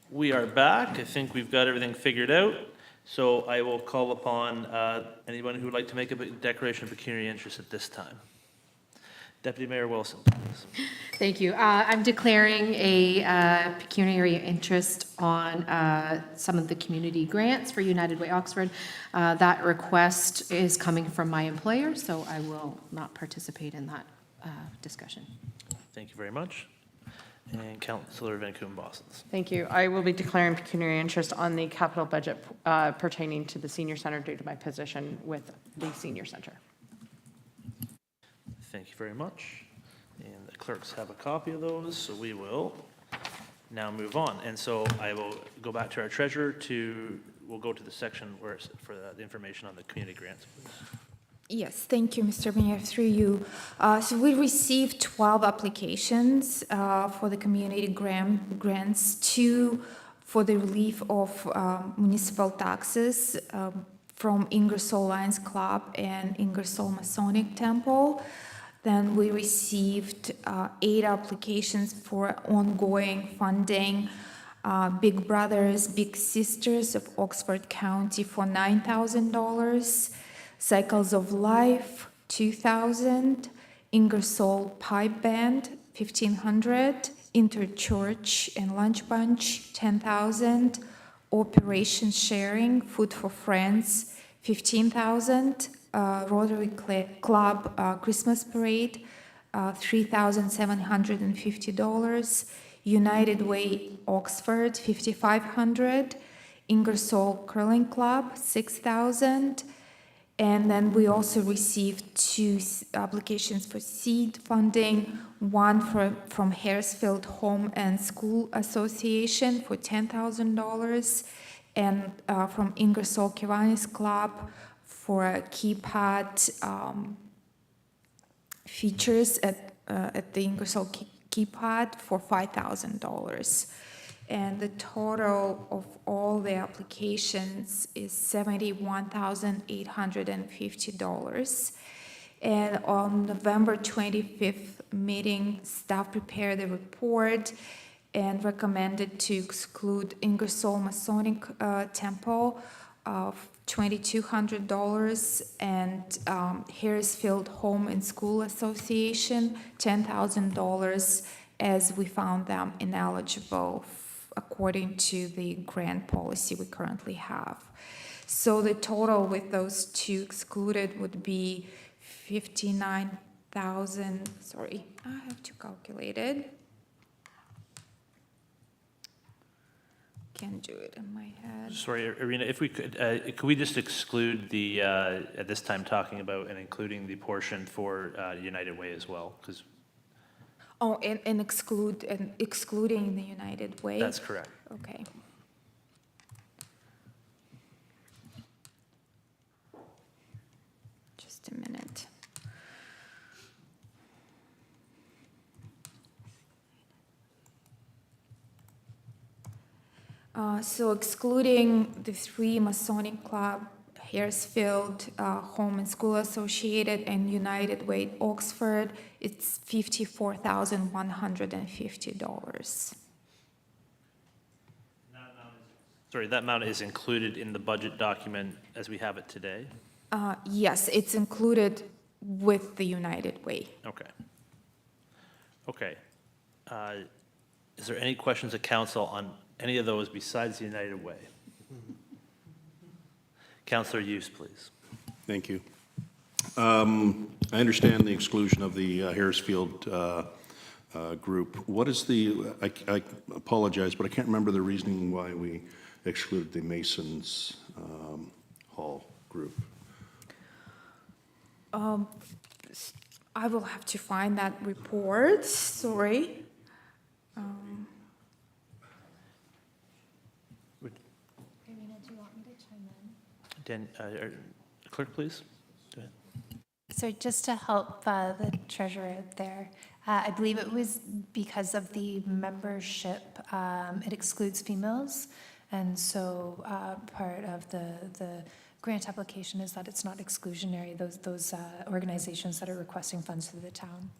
we are back. I think we've got everything figured out. So I will call upon anyone who would like to make a declaration of pecuniary interest at this time. Deputy Mayor Wilson, please. Thank you. I'm declaring a pecuniary interest on some of the community grants for United Way Oxford. That request is coming from my employer, so I will not participate in that discussion. Thank you very much. And Councillor Van Kooten-Bossence. Thank you. I will be declaring pecuniary interest on the capital budget pertaining to the senior center due to my position with the senior center. Thank you very much. And the clerks have a copy of those, so we will now move on. And so I will go back to our treasurer we'll go to the section where it's for the information on the community grants, please. Yes, thank you, Mr. Mayor, through you. So we received 12 applications for the community grants, 2 for the relief of municipal taxes from Ingersoll Lions Club and Ingersoll Masonic Temple. Then we received 8 applications for ongoing funding, Big Brothers, Big Sisters of Oxford County for $9,000, Cycles of Life, $2,000, Ingersoll Pipe Band, $1,500, Interchurch and Lunch Bunch, $10,000, Operation Sharing, Food for Friends, $15,000, Rotary Club Christmas Parade, $3,750, United Way Oxford, $5,500, Ingersoll Curling Club, $6,000. And then we also received 2 applications for seed funding, one from Harrisfield Home and School Association for $10,000, and from Ingersoll Kiwanis Club for a keypad features at the Ingersoll keypad for $5,000. And the total of all the applications is $71,850. And on November 25th meeting, staff prepared a report and recommended to exclude Ingersoll Masonic Temple of $2,200 and Harrisfield Home and School Association $10,000, as we found them ineligible according to the grant policy we currently have. So the total with those 2 excluded would be 59,000, sorry, I have to calculate it. Can't do it in my head. Sorry, Irina, if we could we just exclude the, at this time, talking about and including the portion for United Way as well? Because Oh, and excluding the United Way? that's correct. Okay. Just a minute. So excluding the 3 Masonic Club, Harrisfield Home and School Associated, and United Way Oxford, it's $54,150. Sorry, that amount is included in the budget document as we have it today? Yes, it's included with the United Way. Okay. Okay. Is there any questions of council on any of those besides the United Way? Councillor Hughes, please. Thank you. I understand the exclusion of the Harrisfield group. What is the, I apologize, but I can't remember the reasoning why we excluded the Masons Hall group. I will have to find that report, sorry. Clerk, please. Go ahead. So just to help the treasurer out there, I believe it was because of the membership, it excludes females. And so part of the grant application is that it's not exclusionary, those organizations that are requesting funds through the town.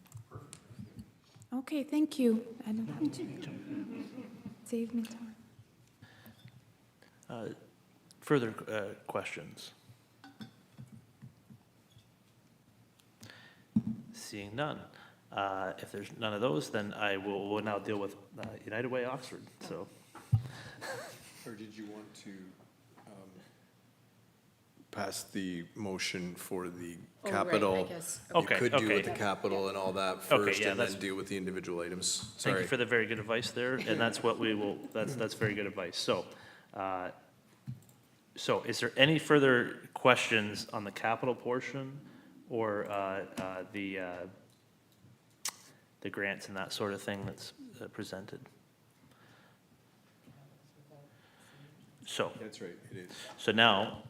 Okay, thank you. save me time. Further questions? Seeing none. If there's none of those, then we'll now deal with United Way Oxford, so. Or did you want to pass the motion for the Oh, right, capital? I guess. You Okay, could deal with okay. the capital and all that Okay, first, yeah, and that's- then deal with the individual items. Thank Sorry. you for the very good advice there, and that's what we will, that's very good advice. So is there any further questions on the capital portion or the grants and that sort of thing that's presented? So, That's right, it is. so now,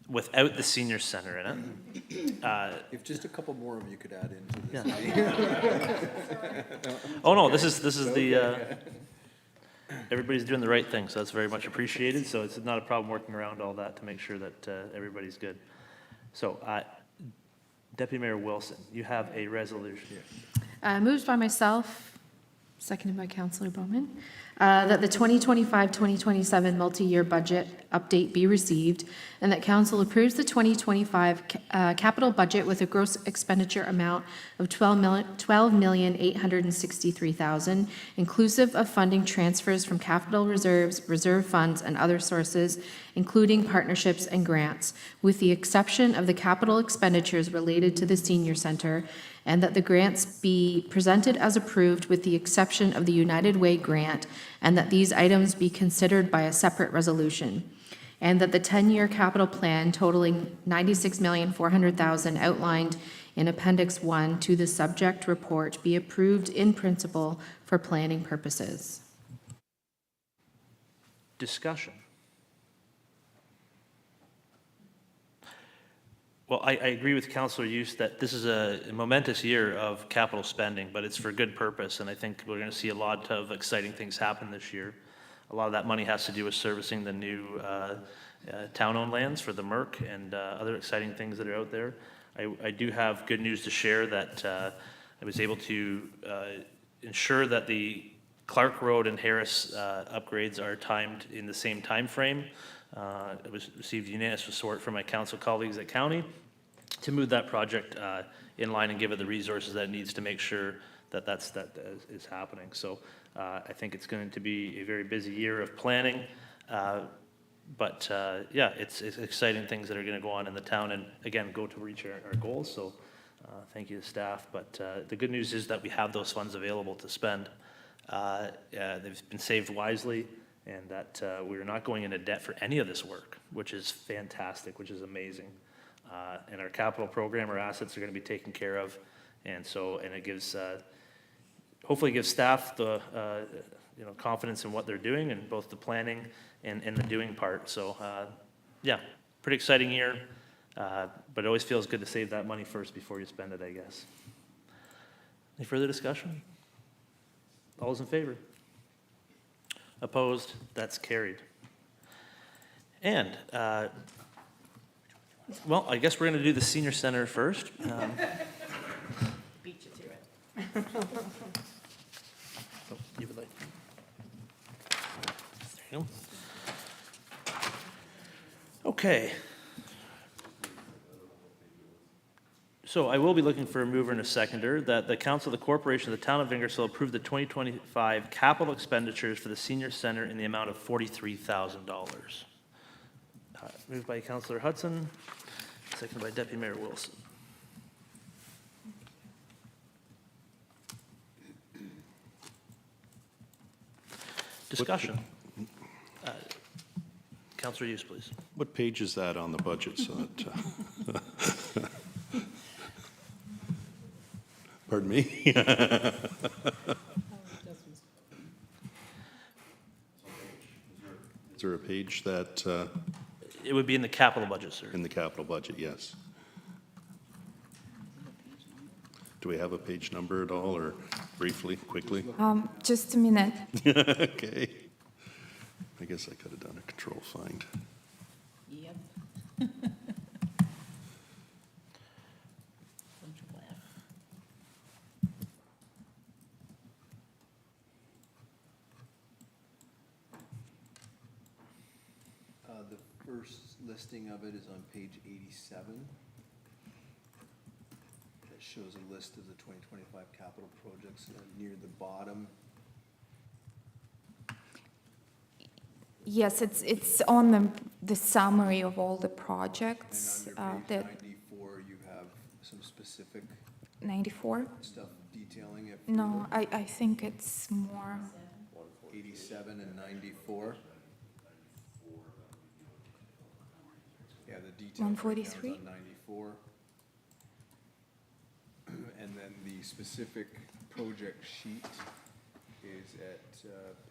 without the senior center in it, If just a couple more of you could add into this. oh no, this is the, everybody's doing the right thing, so that's very much appreciated. So it's not a problem working around all that to make sure that everybody's good. So Deputy Mayor Wilson, you have a resolution here. Moved by myself, seconded by Councillor Bowman, that the 2025-2027 multi-year budget update be received, and that council approves the 2025 capital budget with a gross expenditure amount of $12,863,000, inclusive of funding transfers from capital reserves, reserve funds, and other sources, including partnerships and grants, with the exception of the capital expenditures related to the senior center, and that the grants be presented as approved with the exception of the United Way grant, and that these items be considered by a separate resolution, and that the 10-year capital plan totaling $96,400,000 outlined in Appendix 1 to the subject report be approved in principle for planning purposes. Discussion. Well, I agree with Councillor Youth that this is a momentous year of capital spending, but it's for good purpose, and I think we're going to see a lot of exciting things happen this year. A lot of that money has to do with servicing the new town-owned lands for the Merc and other exciting things that are out there. I do have good news to share that I was able to ensure that the Clark Road and Harris upgrades are timed in the same time frame. I received unanimous support from my council colleagues at county to move that project in line and give it the resources that it needs to make sure that that is happening. So I think it's going to be a very busy year of planning, but yeah, it's exciting things that are going to go on in the town, and again, go to reach our goals. So thank you to staff. But the good news is that we have those funds available to spend. They've been saved wisely, and that we're not going into debt for any of this work, which is fantastic, which is amazing. And our capital program, our assets are going to be taken care of, and it gives, hopefully gives staff the confidence in what they're doing, and both the planning and the doing part. So yeah, pretty exciting year, but it always feels good to save that money first before you spend it, I guess. Any further discussion? All those in favor? Opposed? That's carried. And, well, I guess we're going to do the senior center first. Beat you to it. Oh, you would like. There you go. Okay. So I will be looking for a mover and a seconder that the Council of the Corporation of the Town of Ingersoll approve the 2025 capital expenditures for the senior center in the amount of $43,000. Moved by Councillor Hudson, seconded by Deputy Mayor Wilson. Discussion. Councillor Hughes, please. What page is that on the budget so that, pardon me? Is there a page that, It would be in the capital budget, sir. in the capital budget, yes? Do we have a page number at all, or briefly, quickly? Just a minute. Okay. I guess I could have done a control find. Yep. listing of it is on page 87. That shows a list of the 2025 capital projects near the bottom. Yes, it's on the summary of all the projects. And under page That 94, you have some specific 94? stuff detailing it. No, I think it's more. 87 and 94. Yeah, the detail 143? breakdown's on 94. And then the specific project sheet is at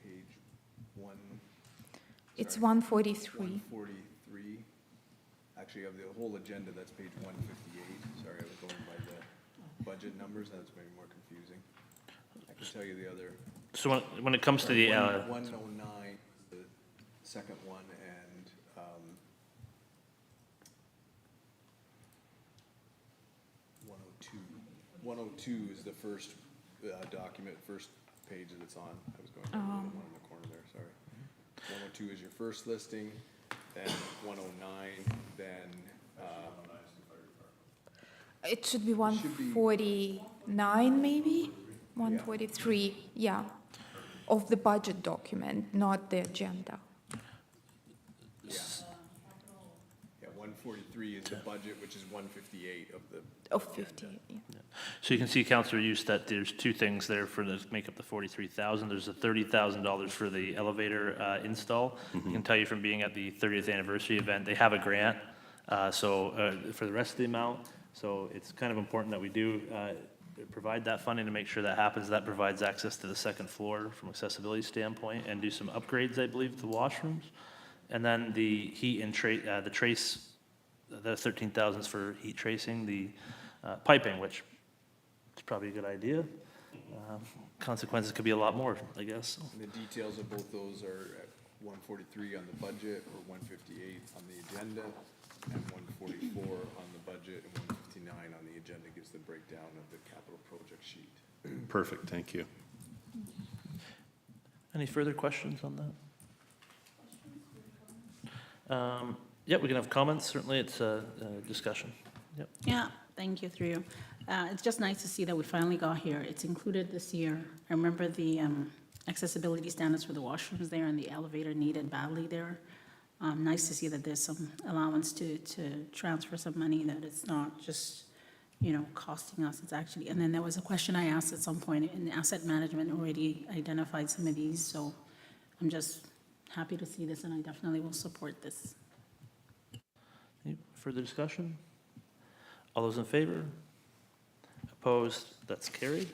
page 1. It's sorry, 143. 143. Actually, of the whole agenda, that's page 158. Sorry, I was going by the budget numbers, that's maybe more confusing. I can tell you the other. So when it comes to the, 109, the second one, and 102. 102 is the first document, first page that it's on. I was going to the one in the corner there, sorry. 102 is your first listing, then 109, then, It should be 149, maybe? 143, yeah, of the budget document, not the agenda. yeah, 143 is the budget, which is 158 of the. Of 58, yeah. so you can see, Councillor Use, that there's two things there for the, make up the 43,000. There's a $30,000 for the elevator install. I can tell you from being at the 30th anniversary event, they have a grant, for the rest of the amount. So it's kind of important that we do provide that funding to make sure that happens. That provides access to the second floor from accessibility standpoint, and do some upgrades, I believe, to the washrooms. And then the heat and the trace, the 13,000 is for heat tracing, the piping, which is probably a good idea. Consequences could be a lot more, I guess. And the details of both those are at 143 on the budget, or 158 on the agenda, and 144 on the budget, and 159 on the agenda gives the breakdown of the capital project sheet. Perfect, thank you. Any further questions on that? Yeah, we can have comments. Certainly, it's a discussion. Yep. Yeah, thank you, through you. It's just nice to see that we finally got here. It's included this year. I remember the accessibility standards for the washrooms there and the elevator needed badly there. Nice to see that there's some allowance to transfer some money, that it's not just, costing us, it's actually, and then there was a question I asked at some point, in asset management already identified some of these, so I'm just happy to see this, and I definitely will support this. Any further discussion? All those in favor? Opposed? That's carried.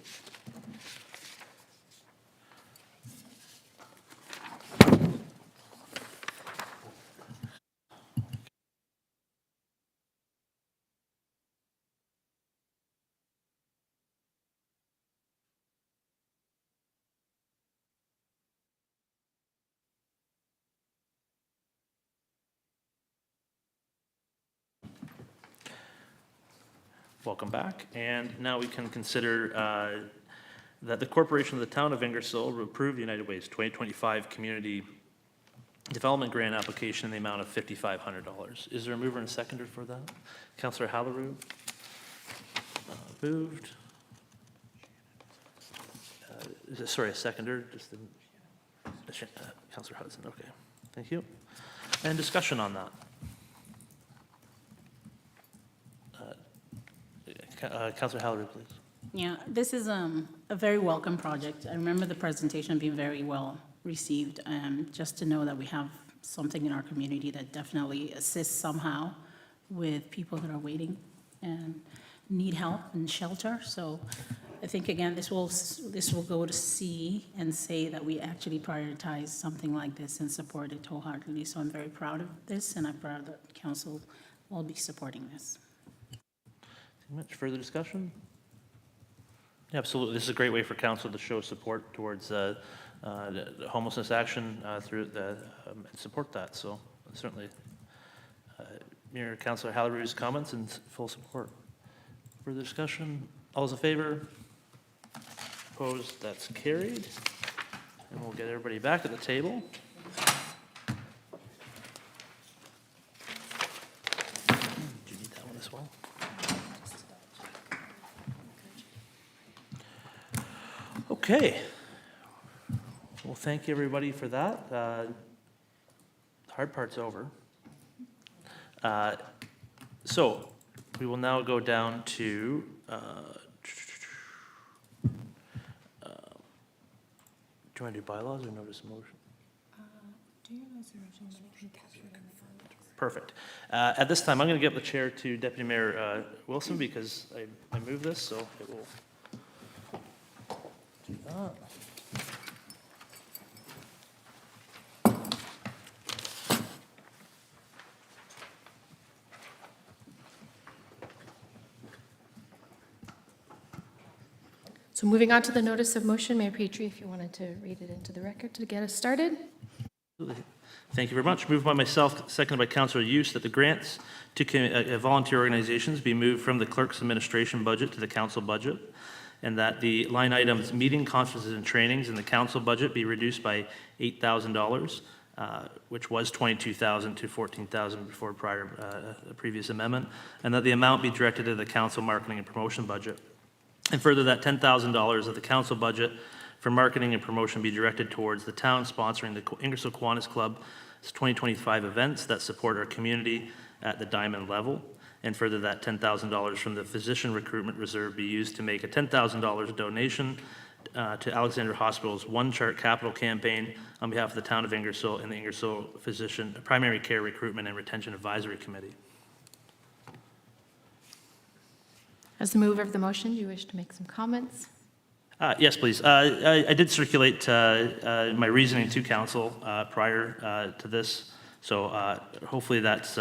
Welcome back. And now we can consider that the corporation of the town of Ingersoll will approve the United Way's 2025 Community Development Grant application in the amount of $5,500. Is there a mover and seconder for that? Councillor Halleroux? Moved. Sorry, a seconder? Councillor Hudson, okay. Thank you. And discussion on that? Councillor Halleroux, please. Yeah, this is a very welcome project. I remember the presentation being very well received, just to know that we have something in our community that definitely assists somehow with people that are waiting and need help and shelter. So I think, again, this will go to see and say that we actually prioritize something like this and support it wholeheartedly. So I'm very proud of this, and I'm proud that council will be supporting this. Much further discussion? Yeah, absolutely. This is a great way for council to show support towards the homelessness action through the and support that. So certainly, Mayor Councillor Halleroux's comments and full support. Further discussion? All those in favor? Opposed? That's carried. And we'll get everybody back at the table. Okay. Well, thank you, everybody, for that. The hard part's over. So we will now go down to do you want to do bylaws or notice of motion? Perfect. At this time, I'm going to give the chair to Deputy Mayor Wilson because I moved this, so it will do that. So moving on to the notice of motion, Mayor Petrie, if you wanted to read it into the record to get us started. Thank you very much. Moved by myself, seconded by Councillor Hughes, that the grants to volunteer organizations be moved from the clerk's administration budget to the council budget, and that the line items meeting, conferences, and trainings in the council budget be reduced by $8,000, which was $22,000 to $14,000 before a previous amendment, and that the amount be directed to the council marketing and promotion budget. And further, that $10,000 of the council budget for marketing and promotion be directed towards the town sponsoring the Ingersoll Kiwanis Club's 2025 events that support our community at the diamond level. And further, that $10,000 from the physician recruitment reserve be used to make a $10,000 donation to Alexandra Hospital's One Chart capital campaign on behalf of the town of Ingersoll and the Ingersoll Physician Primary Care Recruitment and Retention Advisory Committee. As the mover of the motion, do you wish to make some comments? Yes, please. I did circulate my reasoning to council prior to this, so hopefully that's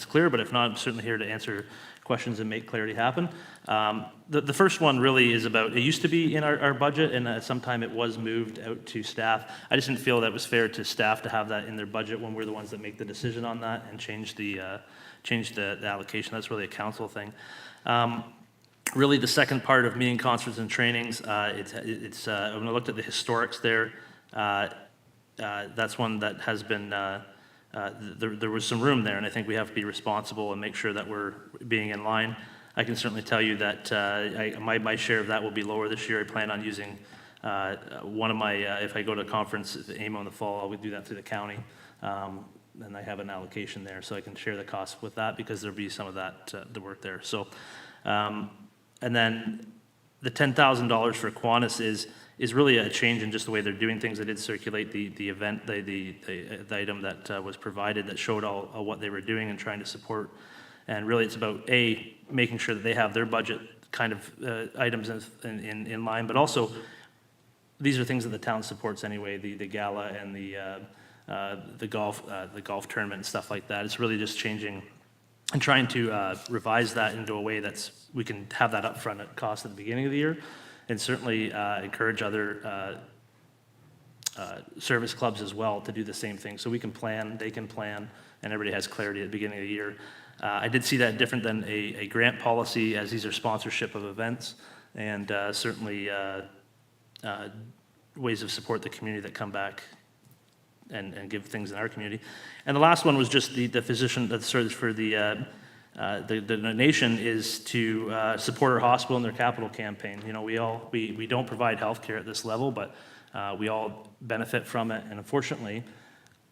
clear, but if not, I'm certainly here to answer questions and make clarity happen. The first one really is about, it used to be in our budget, and sometime it was moved out to staff. I just didn't feel that it was fair to staff to have that in their budget when we're the ones that make the decision on that and change the allocation. That's really a council thing. Really, the second part of meeting, conferences, and trainings, when I looked at the historics there, that's one that has been, there was some room there, and I think we have to be responsible and make sure that we're being in line. I can certainly tell you that my share of that will be lower this year. I plan on using one of my, if I go to a conference, AIMO in the fall, I would do that through the county. And I have an allocation there, so I can share the cost with that because there'll be some of that, the work there. So, and then the $10,000 for Kiwanis is really a change in just the way they're doing things. I did circulate the event, the item that was provided that showed all what they were doing and trying to support. And really, it's about making sure that they have their budget kind of items in line, but also these are things that the town supports anyway. The gala and the golf tournament and stuff like that. It's really just changing and trying to revise that into a way that's we can have that upfront at cost at the beginning of the year, and certainly encourage other service clubs as well to do the same thing. So we can plan, they can plan, and everybody has clarity at the beginning of the year. I did see that different than a grant policy, as these are sponsorship of events, and certainly ways of support the community that come back and give things in our community. And the last one was just the physician that serves for the donation is to support our hospital in their capital campaign. You know, we don't provide health care at this level, but we all benefit from it. And unfortunately,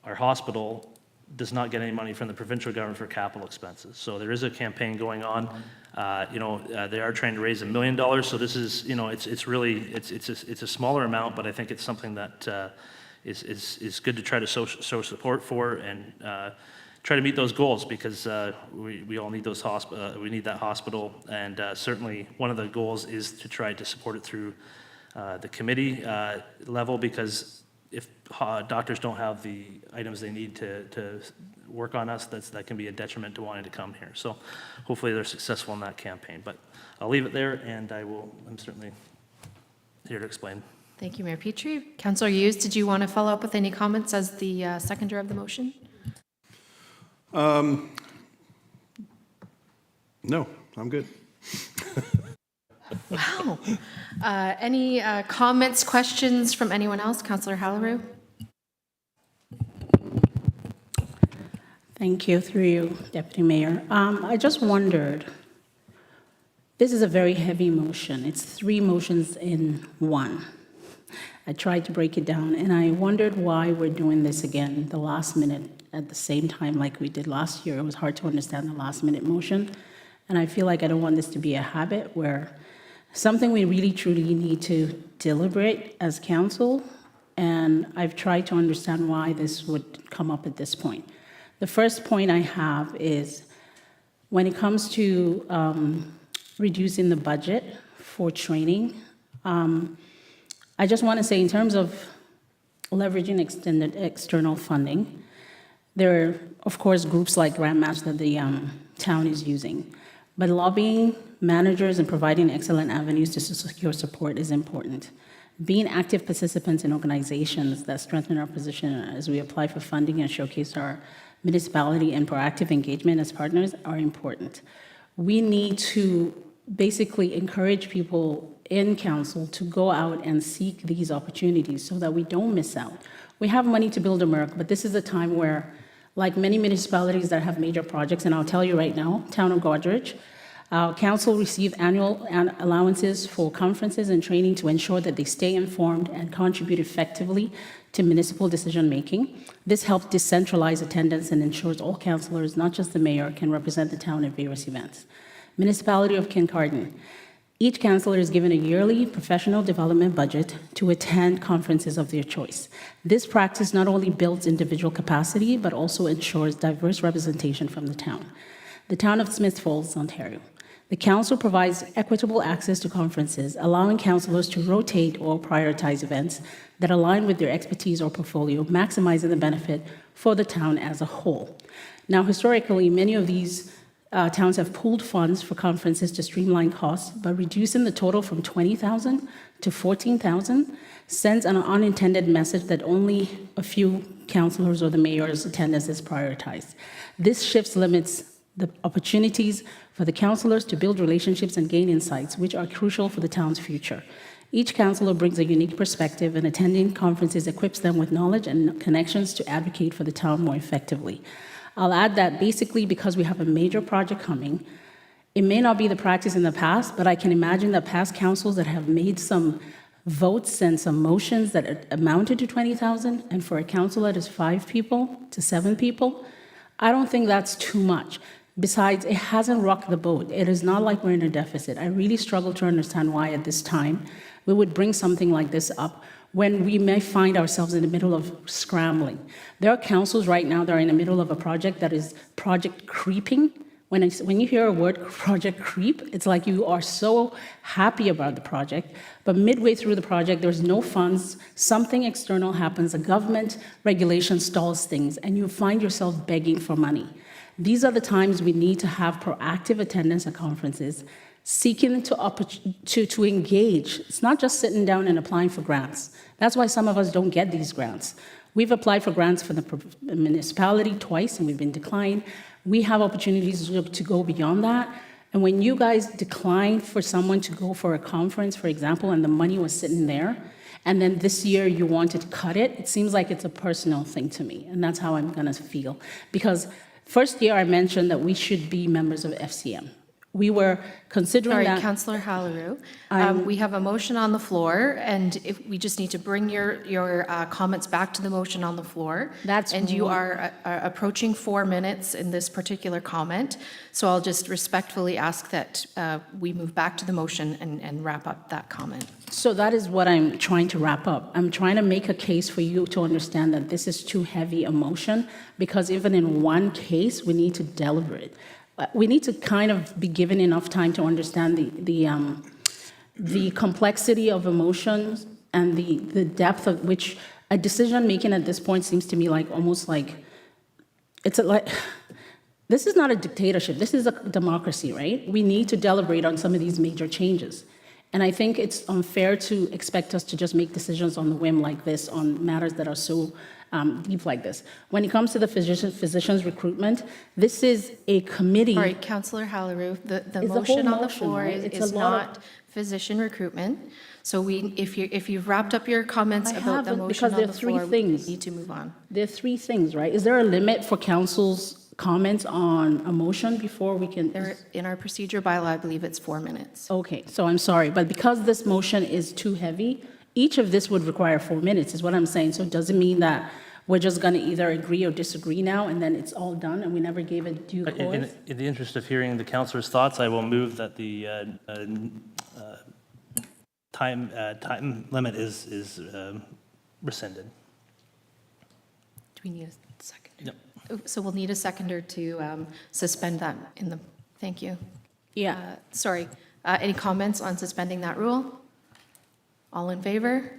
our hospital does not get any money from the provincial government for capital expenses. So there is a campaign going on. They are trying to raise $1 million. So this is, it's really a smaller amount, but I think it's something that is good to try to show support for and try to meet those goals, because we all need those we need that hospital, and certainly one of the goals is to try to support it through the committee level, because if doctors don't have the items they need to work on us, that can be a detriment to wanting to come here. So hopefully they're successful in that campaign, but I'll leave it there, and I'm certainly here to explain. Thank you, Mayor Petrie. Councillor Hughes, did you want to follow up with any comments as the seconder of the motion? No, I'm good. Wow. Any comments, questions from anyone else? Councillor Hallerow? Thank you, through you, Deputy Mayor. I just wondered, this is a very heavy motion. It's 3 motions in one. I tried to break it down, and I wondered why we're doing this again, the last minute, at the same time like we did last year. It was hard to understand the last minute motion, and I feel like I don't want this to be a habit where something we really truly need to deliberate as council, and I've tried to understand why this would come up at this point. The first point I have is when it comes to reducing the budget for training, I just want to say in terms of leveraging extended external funding, there are, of course, groups like Grant Match that the town is using. But lobbying managers and providing excellent avenues to secure support is important. Being active participants in organizations that strengthen our position as we apply for funding and showcase our municipality and proactive engagement as partners are important. We need to basically encourage people in council to go out and seek these opportunities so that we don't miss out. We have money to build a MRC, but this is a time where, like many municipalities that have major projects, and I'll tell you right now, Town of Godrich, council receive annual allowances for conferences and training to ensure that they stay informed and contribute effectively to municipal decision-making. This helps decentralize attendance and ensures all councillors, not just the mayor, can represent the town at various events. Municipality of Kincardine. Each councillor is given a yearly professional development budget to attend conferences of their choice. This practice not only builds individual capacity, but also ensures diverse representation from the town. The town of Smith Falls, Ontario. The council provides equitable access to conferences, allowing councillors to rotate or prioritize events that align with their expertise or portfolio, maximizing the benefit for the town as a whole. Now, historically, many of these towns have pooled funds for conferences to streamline costs, but reducing the total from $20,000 to $14,000 sends an unintended message that only a few councillors or the mayor's attendance is prioritized. This shift limits the opportunities for the councillors to build relationships and gain insights, which are crucial for the town's future. Each councillor brings a unique perspective, and attending conferences equips them with knowledge and connections to advocate for the town more effectively. I'll add that basically because we have a major project coming, it may not be the practice in the past, but I can imagine that past councils that have made some votes and some motions that amounted to 20,000, and for a council that is 5 people to 7 people, I don't think that's too much. Besides, it hasn't rocked the boat. It is not like we're in a deficit. I really struggle to understand why at this time we would bring something like this up when we may find ourselves in the middle of scrambling. There are councils right now that are in the middle of a project that is project creeping. When you hear a word project creep, it's like you are so happy about the project, but midway through the project, there's no funds, something external happens, a government regulation stalls things, and you find yourself begging for money. These are the times we need to have proactive attendance at conferences, seeking to engage. It's not just sitting down and applying for grants. That's why some of us don't get these grants. We've applied for grants for the municipality twice, and we've been declined. We have opportunities to go beyond that. And when you guys decline for someone to go for a conference, for example, and the money was sitting there, and then this year you wanted to cut it, it seems like it's a personal thing to me, and that's how I'm gonna feel. Because first year I mentioned that we should be members of FCM. We were considering that. Sorry, Councillor Hallerou. We have a motion on the floor, and if we just need to bring your comments back to the motion on the floor. And you are approaching 4 minutes in this particular comment, so I'll just respectfully ask that we move back to the motion and wrap up that comment. So that is what I'm trying to wrap up. I'm trying to make a case for you to understand that this is too heavy a motion, because even in one case, we need to deliberate. We need to kind of be given enough time to understand the complexity of emotions and the depth of which a decision making at this point seems to me like almost like this is not a dictatorship. This is a democracy, right? We need to deliberate on some of these major changes. And I think it's unfair to expect us to just make decisions on the whim like this on matters that are so deep like this. When it comes to the physicians recruitment, this is a committee. All right, Councillor Hallerou, the motion on the floor is not physician recruitment. So if you've wrapped up your comments about the motion on the floor, we need to move on. There are 3 things, right? Is there a limit for council's comments on a motion before we can? In our procedure bylaw, I believe it's 4 minutes. Okay, so I'm sorry, but because this motion is too heavy, each of this would require 4 minutes, is what I'm saying. So does it mean that we're just going to either agree or disagree now, and then it's all done, and we never gave it due course? In the interest of hearing the councillor's thoughts, I will move that the time limit is rescinded. Do we need a second? Yep. So we'll need a seconder to suspend that in the, thank you. Yeah. Sorry, any comments on suspending that rule? All in favor?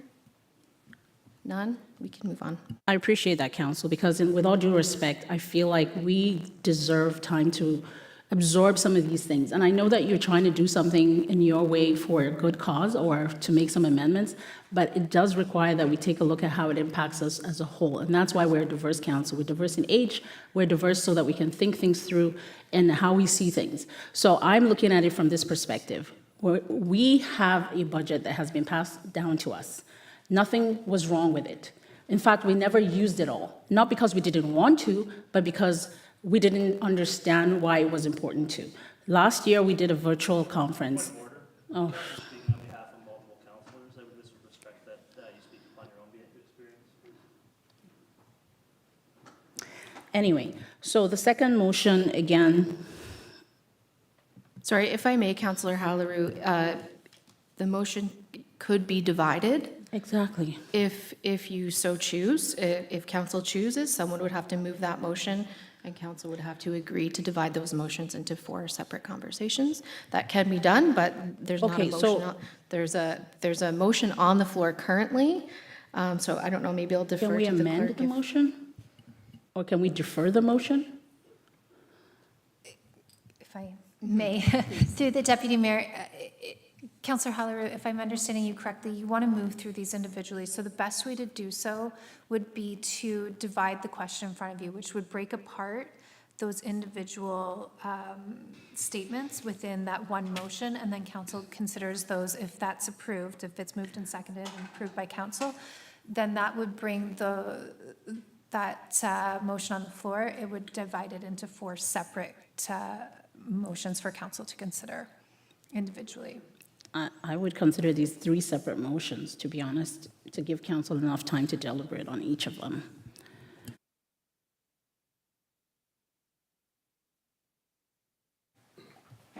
None? We can move on. I appreciate that, Council, because with all due respect, I feel like we deserve time to absorb some of these things. And I know that you're trying to do something in your way for a good cause or to make some amendments, but it does require that we take a look at how it impacts us as a whole. And that's why we're a diverse council. We're diverse in age, we're diverse so that we can think things through and how we see things. So I'm looking at it from this perspective. We have a budget that has been passed down to us. Nothing was wrong with it. In fact, we never used it all, not because we didn't want to, but because we didn't understand why it was important to. Last year, we did a virtual conference. Oh. Speaking on behalf of multiple councillors, I would just respect that you speak upon your own experience. Anyway, so the second motion, again, Sorry, if I may, Councillor Halleru, the motion could be divided. exactly. If you so choose, if council chooses, someone would have to move that motion, and council would have to agree to divide those motions into 4 separate conversations. That can be done, but there's not a Okay, motion. so- There's a motion on the floor currently, so I don't know, maybe I'll defer Can we to the amend clerk. the motion? Or can we defer the motion? If I may, through the Deputy Mayor, Councillor Halleru, if I'm understanding you correctly, you want to move through these individually. So the best way to do so would be to divide the question in front of you, which would break apart those individual statements within that one motion, and then council considers those. If that's approved, if it's moved and seconded and approved by council, then that would bring that motion on the floor. It would divide it into 4 separate motions for council to consider individually. I would consider these 3 separate motions, to be honest, to give council enough time to deliberate on each of them.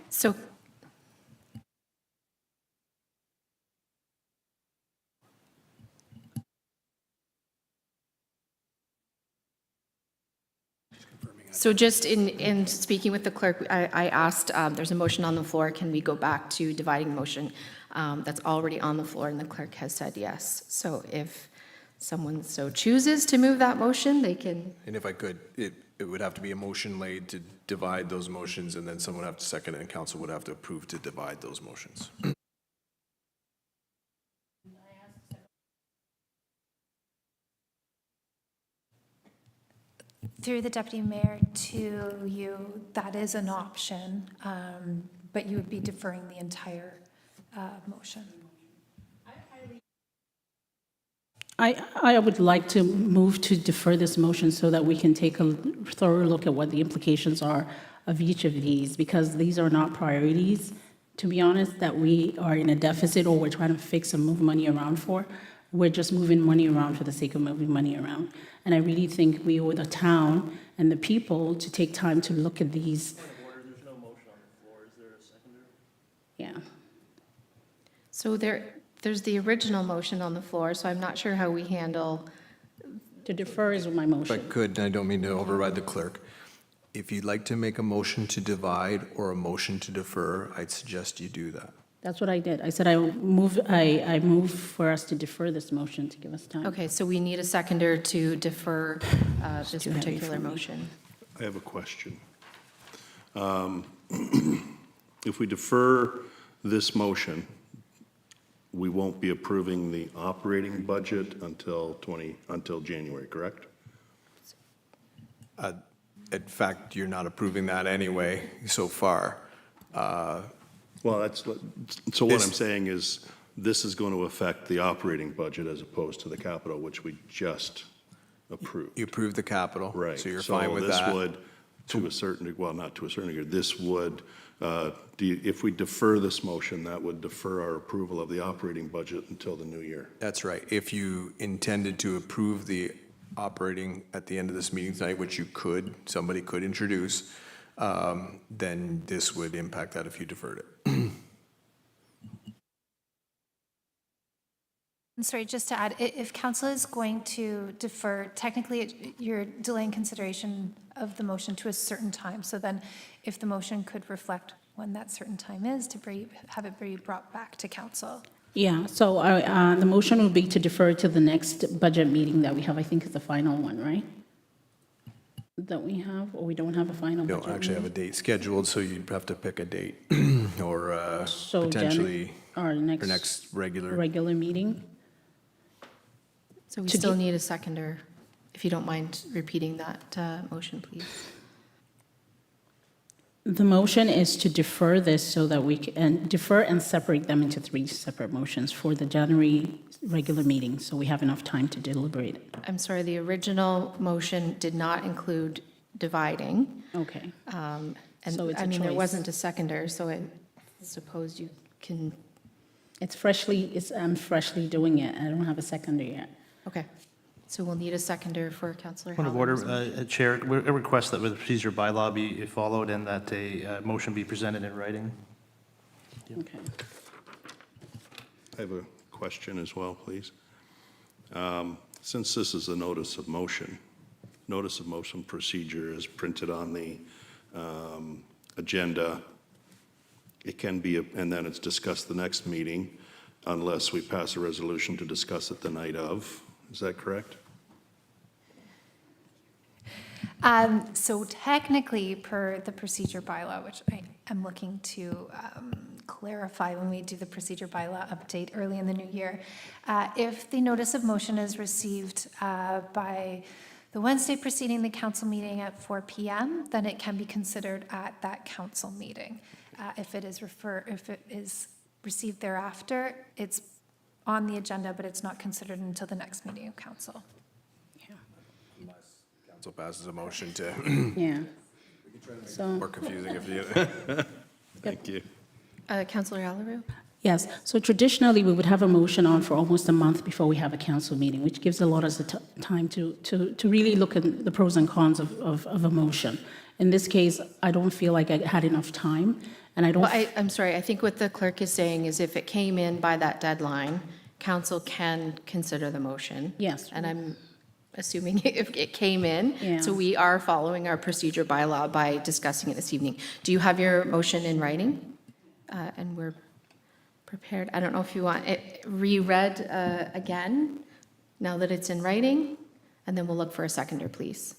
So So just in speaking with the clerk, I asked, there's a motion on the floor, can we go back to dividing motion that's already on the floor, and the clerk has said yes. So if someone so chooses to move that motion, they can. And if I could, it would have to be a motion laid to divide those motions, and then someone would have to second it, and council would have to approve to divide those motions. Through the Deputy Mayor to you, that is an option, but you would be deferring the entire motion. I would like to move to defer this motion so that we can take a thorough look at what the implications are of each of these, because these are not priorities, to be honest, that we are in a deficit or we're trying to fix and move money around for. We're just moving money around for the sake of moving money around. And I really think we owe the town and the people to take time to look at these. There's no motion on the floor. Is there a seconder? Yeah. So there's the original motion on the floor, so I'm not sure how we handle. To defer is my If I motion. could, and I don't mean to override the clerk, if you'd like to make a motion to divide or a motion to defer, I'd suggest you do that. That's what I did. I said I move for us to defer this motion to give us time. Okay, so we need a seconder to defer this too heavy particular for me. motion. I have a question. If we defer this motion, we won't be approving the operating budget until January, correct? In fact, you're not approving that anyway so far. Well, so what I'm saying is, this is going to affect the operating budget as opposed to the capital, which we just approved. You approved the capital. Right. So you're fine with that. So this would, to a certain, well, not to a certain degree, this would If we defer this motion, that would defer our approval of the operating budget until the new year. That's right. If you intended to approve the operating at the end of this meeting tonight, which you could, somebody could introduce, then this would impact that if you deferred it. And sorry, just to add, if council is going to defer, technically you're delaying consideration of the motion to a certain time. So then if the motion could reflect when that certain time is to have it be brought back to council. Yeah, so the motion would be to defer to the next budget meeting that we have, I think is the final one, right? That we have, or we don't have a final You budget don't actually have a meeting? date scheduled, so you'd have to pick a date or So potentially Our your next next regular. regular meeting? So we To still do- need a seconder, if you don't mind repeating that motion, please. The motion is to defer this so that we can defer and separate them into 3 separate motions for the January regular meeting, so we have enough time to deliberate. I'm sorry, the original motion did not include dividing. Okay. And So it's I a mean, there choice. wasn't a seconder, so I suppose you can, I'm freshly doing it. I don't have a seconder yet. okay. So we'll need a seconder for Councillor Point of order, Halloran's. Chair, a request that the procedure bylaw be followed and that a motion be presented in writing. Okay. I have a question as well, please. Since this is a notice of motion procedure is printed on the agenda, it can be, and then it's discussed the next meeting unless we pass a resolution to discuss it the night of. Is that correct? So technically, per the procedure bylaw, which I am looking to clarify when we do the procedure bylaw update early in the new year, if the notice of motion is received by the Wednesday preceding the council meeting at 4 p.m., then it can be considered at that council meeting. If it is received thereafter, it's on the agenda, but it's not considered until the next meeting of council. Council passes a motion to, Yeah. So, more confusing if you. Thank you. Councillor Alaru? yes, so traditionally, we would have a motion on for almost a month before we have a council meeting, which gives a lot of time to really look at the pros and cons of a motion. In this case, I don't feel like I had enough time, and I don't. Well, I'm sorry, I think what the clerk is saying is if it came in by that deadline, council can consider the motion. Yes. And I'm assuming if it came in. Yeah. So we are following our procedure bylaw by discussing it this evening. Do you have your motion in writing? And we're prepared. I don't know if you want it reread again, now that it's in writing, and then we'll look for a seconder, please.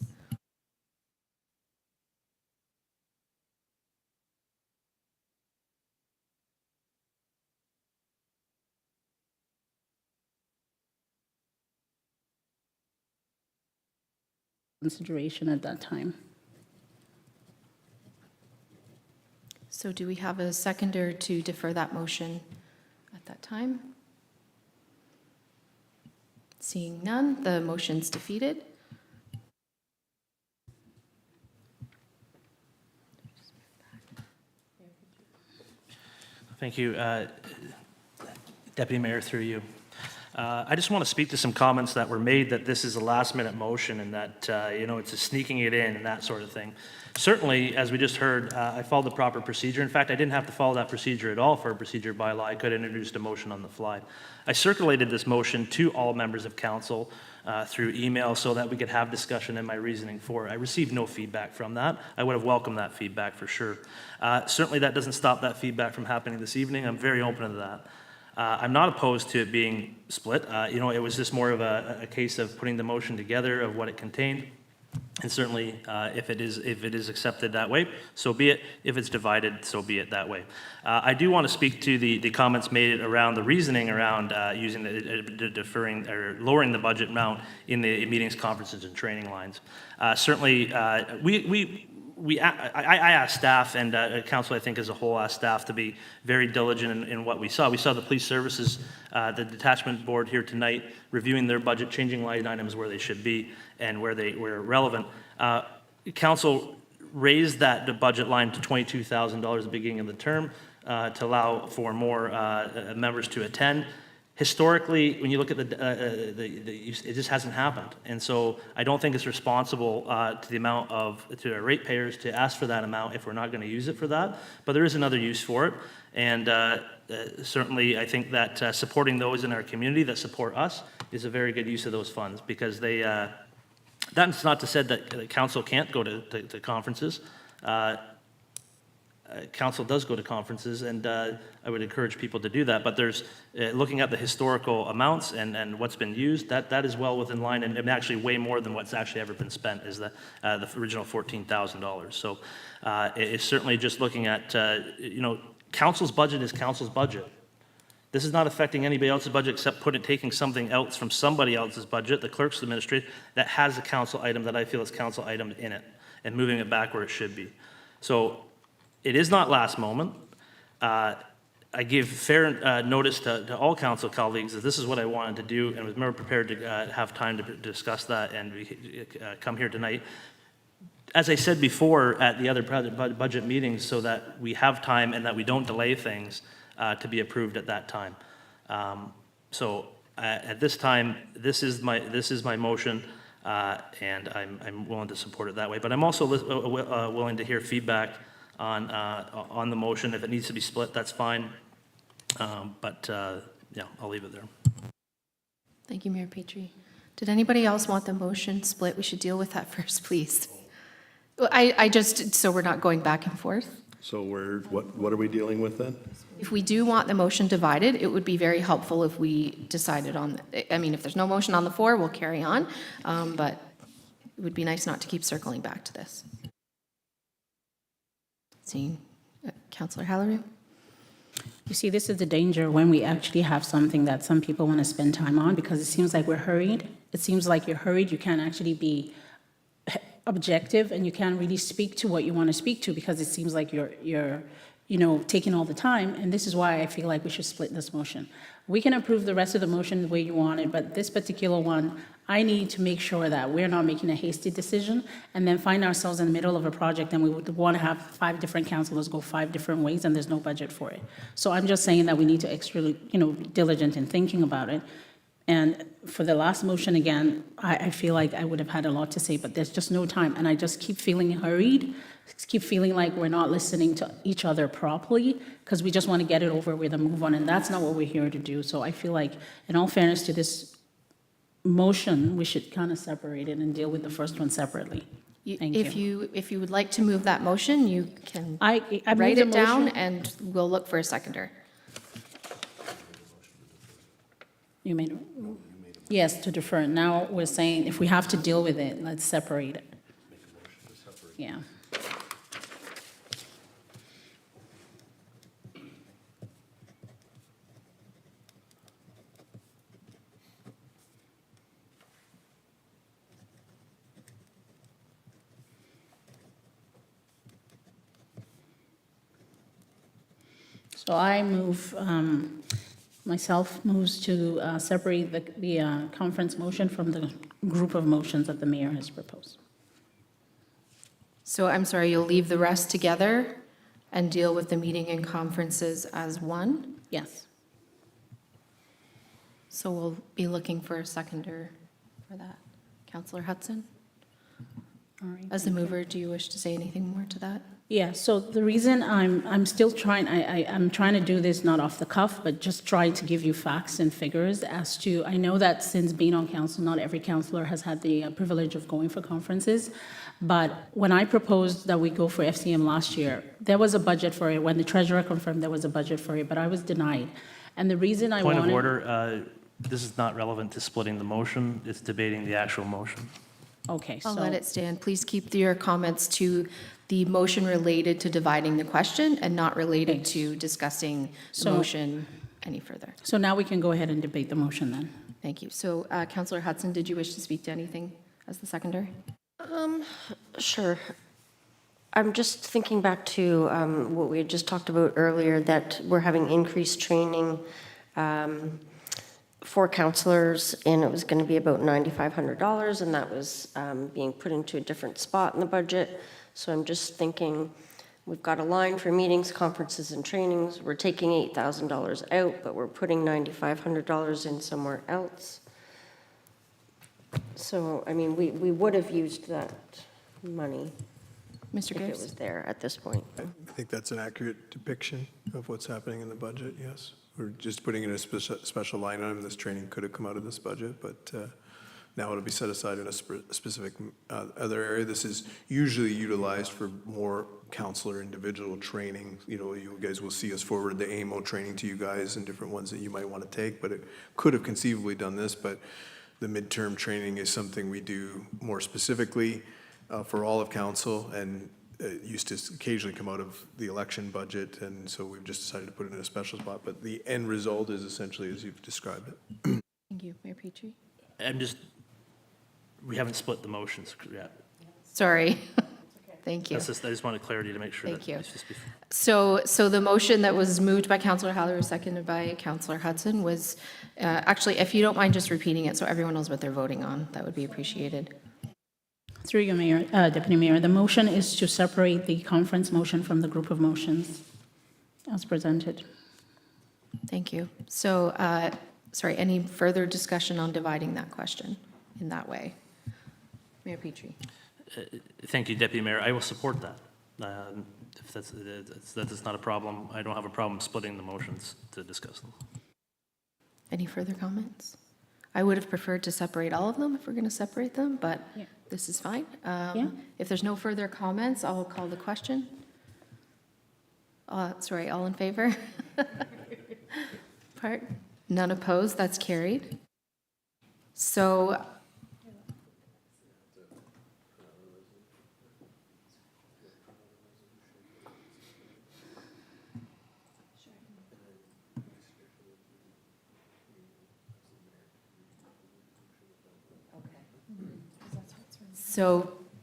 Consideration at that time. So do we have a seconder to defer that motion at that time? Seeing none, the motion's defeated. Thank you. Deputy Mayor, through you. I just want to speak to some comments that were made that this is a last-minute motion and that, it's a sneaking it in and that sort of thing. Certainly, as we just heard, I followed the proper procedure. In fact, I didn't have to follow that procedure at all for a procedure bylaw. I could have introduced a motion on the fly. I circulated this motion to all members of council through email so that we could have discussion and my reasoning for it. I received no feedback from that. I would have welcomed that feedback for sure. Certainly, that doesn't stop that feedback from happening this evening. I'm very open to that. I'm not opposed to it being split. It was just more of a case of putting the motion together of what it contained. And certainly, if it is accepted that way, so be it. If it's divided, so be it that way. I do want to speak to the comments made around the reasoning around using the deferring or lowering the budget amount in the meetings, conferences, and training lines. Certainly, I asked staff and council, I think as a whole, asked staff to be very diligent in what we saw. We saw the police services, the detachment board here tonight, reviewing their budget, changing line items where they should be and where they were relevant. Council raised the budget line to $22,000 at the beginning of the term to allow for more members to attend. Historically, when you look at it just hasn't happened. And so I don't think it's responsible to our ratepayers to ask for that amount if we're not going to use it for that. But there is another use for it. And certainly, I think that supporting those in our community that support us is a very good use of those funds, because that's not to say that the council can't go to conferences. Council does go to conferences, and I would encourage people to do that. But there's looking at the historical amounts and what's been used, that is well within line, and actually way more than what's actually ever been spent is the original $14,000. So it's certainly just looking at council's budget is council's budget. This is not affecting anybody else's budget except taking something else from somebody else's budget, the clerk's administrator, that has a council item that I feel is council item in it, and moving it back where it should be. So it is not last moment. I gave fair notice to all council colleagues that this is what I wanted to do, and was more prepared to have time to discuss that and come here tonight. As I said before at the other budget meetings, so that we have time and that we don't delay things to be approved at that time. So at this time, this is my motion, and I'm willing to support it that way. But I'm also willing to hear feedback on the motion. If it needs to be split, that's fine. Yeah, I'll leave it there. Thank you, Mayor Petrie. Did anybody else want the motion split? We should deal with that first, please. Well, I just, so we're not going back and forth. So what are we dealing with then? If we do want the motion divided, it would be very helpful if we decided on, I mean, if there's no motion on the floor, we'll carry on. But it would be nice not to keep circling back to this. Seeing Councillor Hallery. You see, this is the danger when we actually have something that some people want to spend time on, because it seems like we're hurried. It seems like you're hurried. You can't actually be objective, and you can't really speak to what you want to speak to, because it seems like you're taking all the time. And this is why I feel like we should split this motion. We can approve the rest of the motion the way you want it, but this particular one, I need to make sure that we're not making a hasty decision and then find ourselves in the middle of a project and we would want to have 5 different councilors go 5 different ways and there's no budget for it. So I'm just saying that we need to extra, diligent in thinking about it. And for the last motion, again, I feel like I would have had a lot to say, but there's just no time. And I just keep feeling hurried, keep feeling like we're not listening to each other properly, because we just want to get it over with and move on. And that's not what we're here to do. So I feel like, in all fairness to this motion, we should kind of separate it and deal with the first one separately. Thank you. If you would like to move that motion, you can I write move it the down motion. and we'll look for a seconder. You made, yes, to defer. Now we're saying if we have to deal with it, let's separate it. Yeah. So I move, myself moves to separate the conference motion from the group of motions that the mayor has proposed. So I'm sorry, you'll leave the rest together and deal with the meeting and conferences as one? Yes. So we'll be looking for a seconder for that. Councillor Hudson? All right. As the mover, do you wish to say anything more to that? Yeah, so the reason I'm still trying, I'm trying to do this not off the cuff, but just trying to give you facts and figures as to, I know that since being on council, not every councillor has had the privilege of going for conferences, but when I proposed that we go for FCM last year, there was a budget for it. When the treasurer confirmed there was a budget for it, but I was denied. And the reason I wanted... Point of order, this is not relevant to splitting the motion, it's debating the actual motion. Okay, so... I'll let it stand. Please keep your comments to the motion related to dividing the question and not related to discussing the motion any further. So now we can go ahead and debate the motion then. Thank you. So Councillor Hudson, did you wish to speak to anything as the seconder? Sure. I'm just thinking back to what we had just talked about earlier, that we're having increased training for councillors, and it was going to be about $9,500, and that was being put into a different spot in the budget. So I'm just thinking, we've got a line for meetings, conferences, and trainings. We're taking $8,000 out, but we're putting $9,500 in somewhere else. So, I mean, we would have used that money Mr. if it Gibbs? was there at this point. I think that's an accurate depiction of what's happening in the budget, yes. We're just putting in a special line item. This training could have come out of this budget, but now it'll be set aside in a specific other area. This is usually utilized for more counselor individual training. You know, you guys will see us forward the AMO training to you guys and different ones that you might want to take, but it could have conceivably done this, but the midterm training is something we do more specifically for all of council, and it used to occasionally come out of the election budget, and so we've just decided to put it in a special spot, but the end result is essentially as you've described it. Thank you. Mayor Petrie? We haven't split the motions yet. Sorry. Thank you. I just wanted clarity to make sure. Thank that you. it's just before. So the motion that was moved by Councillor Halleru, seconded by Councillor Hudson, was, actually, if you don't mind just repeating it so everyone knows what they're voting on, that would be appreciated. Through you, Mayor, Deputy Mayor, the motion is to separate the conference motion from the group of motions as presented. Thank you. So, sorry, any further discussion on dividing that question in that way? Mayor Petrie? Thank you, Deputy Mayor. I will support that. If that's not a problem, I don't have a problem splitting the motions to discuss them. Any further comments? I would have preferred to separate all of them if we're going to separate them, but Yeah. this is fine. Yeah. If there's no further comments, I'll call the question. Sorry, all in favor? None opposed, that's carried. So,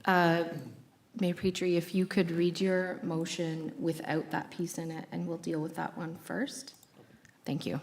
Mayor Petrie, if you could read your motion without that piece in it, and we'll deal with that one first. Thank you.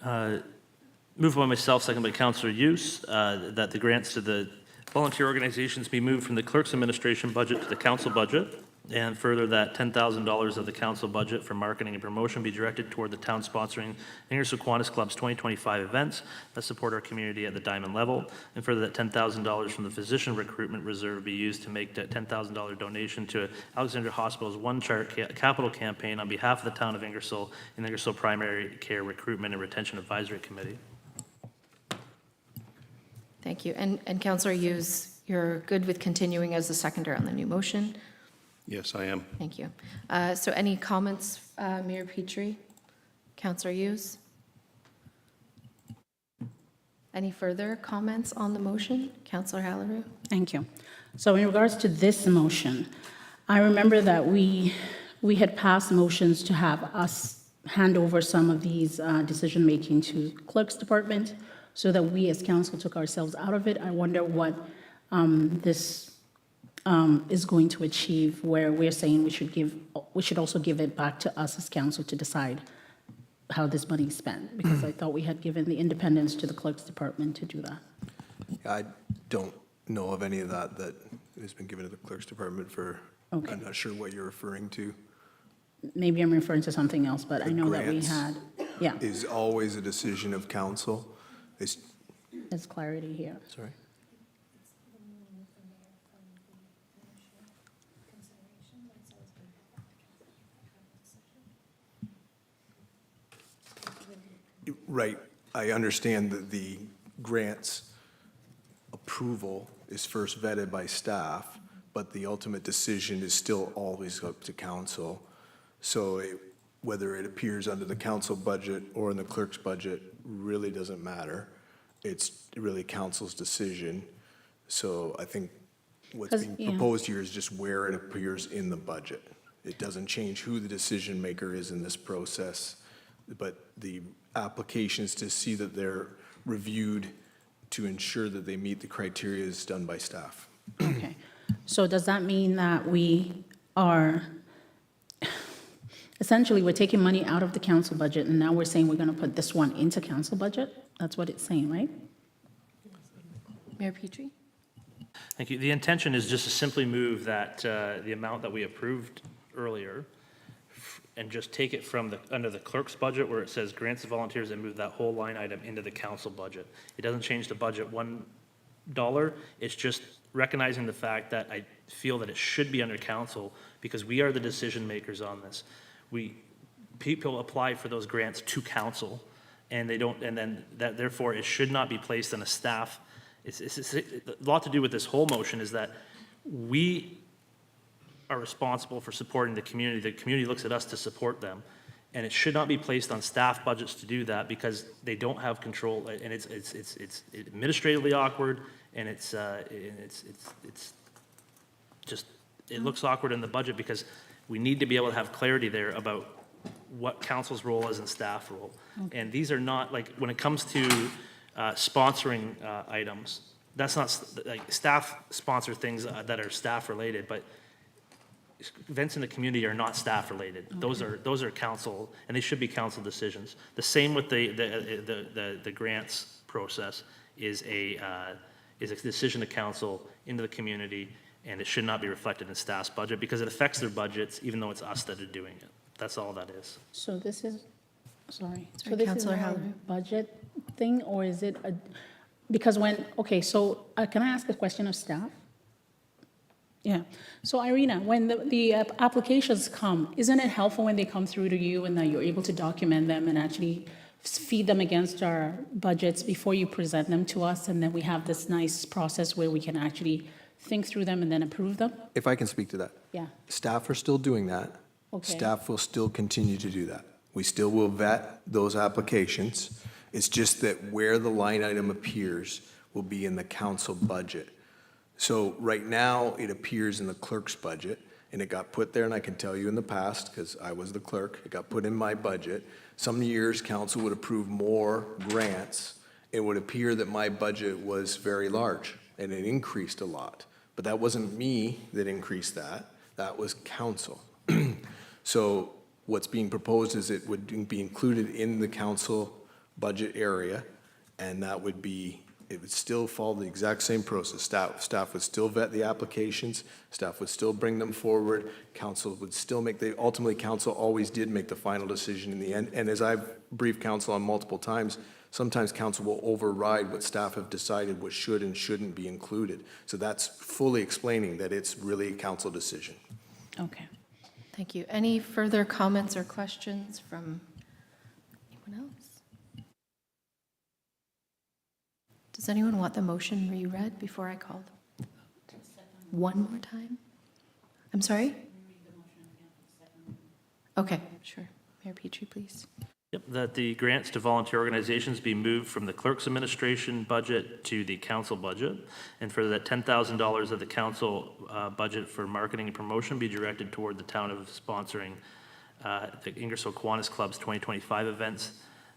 Moved by myself, second by Councillor Hughes, that the grants to the volunteer organizations be moved from the clerk's administration budget to the council budget, and further that $10,000 of the council budget for marketing and promotion be directed toward the town sponsoring Ingersoll Kiwanis Club's 2025 events that support our community at the diamond level, and further that $10,000 from the physician recruitment reserve be used to make that $10,000 donation to Alexandria Hospital's One Chart Capital Campaign on behalf of the town of Ingersoll and the Ingersoll Primary Care Recruitment and Retention Advisory Committee. Thank you. And Councillor Hughes, you're good with continuing as the seconder on the new motion? Yes, I am. Thank you. So any comments, Mayor Petrie? Councillor Hughes? Any further comments on the motion? Councillor Halleru? Thank you. So in regards to this motion, I remember that we had passed motions to have us hand over some of these decision-making to clerk's department so that we as council took ourselves out of it. I wonder what this is going to achieve, where we're saying we should also give it back to us as council to decide how this money is spent, because I thought we had given the independence to the clerk's department to do that. I don't know of any of that has been given to the clerk's department for, Okay. I'm not sure what you're referring to. Maybe I'm referring to something else, but I The know that we grants had, yeah, Is always a decision of council. It's, there's clarity here. sorry? Right. I understand that the grants approval is first vetted by staff, but the ultimate decision is still always up to council. So whether it appears under the council budget or in the clerk's budget really doesn't matter. It's really council's decision. So I think what's 'Cause, being yeah. proposed here is just where it appears in the budget. It doesn't change who the decision maker is in this process, but the applications to see that they're reviewed to ensure that they meet the criteria is done by staff. Okay. So does that mean that we are, essentially, we're taking money out of the council budget, and now we're saying we're going to put this one into council budget? That's what it's saying, right? Mayor Petrie? Thank you. The intention is just to simply move that, the amount that we approved earlier, and just take it from the, under the clerk's budget where it says grants to volunteers, and move that whole line item into the council budget. It doesn't change the budget $1. It's just recognizing the fact that I feel that it should be under council, because we are the decision makers on this. People apply for those grants to council, and they don't, and then that, therefore, it should not be placed on a staff. It's a lot to do with this whole motion is that we are responsible for supporting the community. The community looks at us to support them. And it should not be placed on staff budgets to do that, because they don't have control, and it's administratively awkward, and it's just, it looks awkward in the budget, because we need to be able to have clarity there about what council's role is and staff role. And these are not, like, when it comes to sponsoring items, that's not, like, staff sponsor things that are staff related, but events in the community are not staff related. Okay. Those are council, and they should be council decisions. The same with the grants process is a decision of council into the community, and it should not be reflected in staff's budget, because it affects their budgets, even though it's us that are doing it. That's all that is. So this is, sorry. So Sorry, this is Councillor more a Halloran. budget thing, or is it a, because when, okay, so can I ask a question of staff? Yeah. So Irina, when the applications come, isn't it helpful when they come through to you and that you're able to document them and actually feed them against our budgets before you present them to us, and then we have this nice process where we can actually think through them and then approve them? If I can speak to that. Yeah. Staff are still doing that. Okay. Staff will still continue to do that. We still will vet those applications. It's just that where the line item appears will be in the council budget. So right now, it appears in the clerk's budget, and it got put there, and I can tell you in the past, because I was the clerk, it got put in my budget. Some years, council would approve more grants. It would appear that my budget was very large, and it increased a lot. But that wasn't me that increased that. That was council. So what's being proposed is it would be included in the council budget area, and that would be, it would still follow the exact same process. Staff would still vet the applications, staff would still bring them forward, council would still make ultimately council always did make the final decision in the end. And as I've briefed council on multiple times, sometimes council will override what staff have decided what should and shouldn't be included. So that's fully explaining that it's really a council decision. Okay. Thank you. Any further comments or questions from anyone else? Does anyone want the motion reread before I call the vote? One more time? I'm sorry? Okay, sure. Mayor Petrie, please. Yep, that the grants to volunteer organizations be moved from the clerk's administration budget to the council budget, and for that $10,000 of the council budget for marketing and promotion be directed toward the town of sponsoring the Ingersoll Kiwanis Club's 2025 events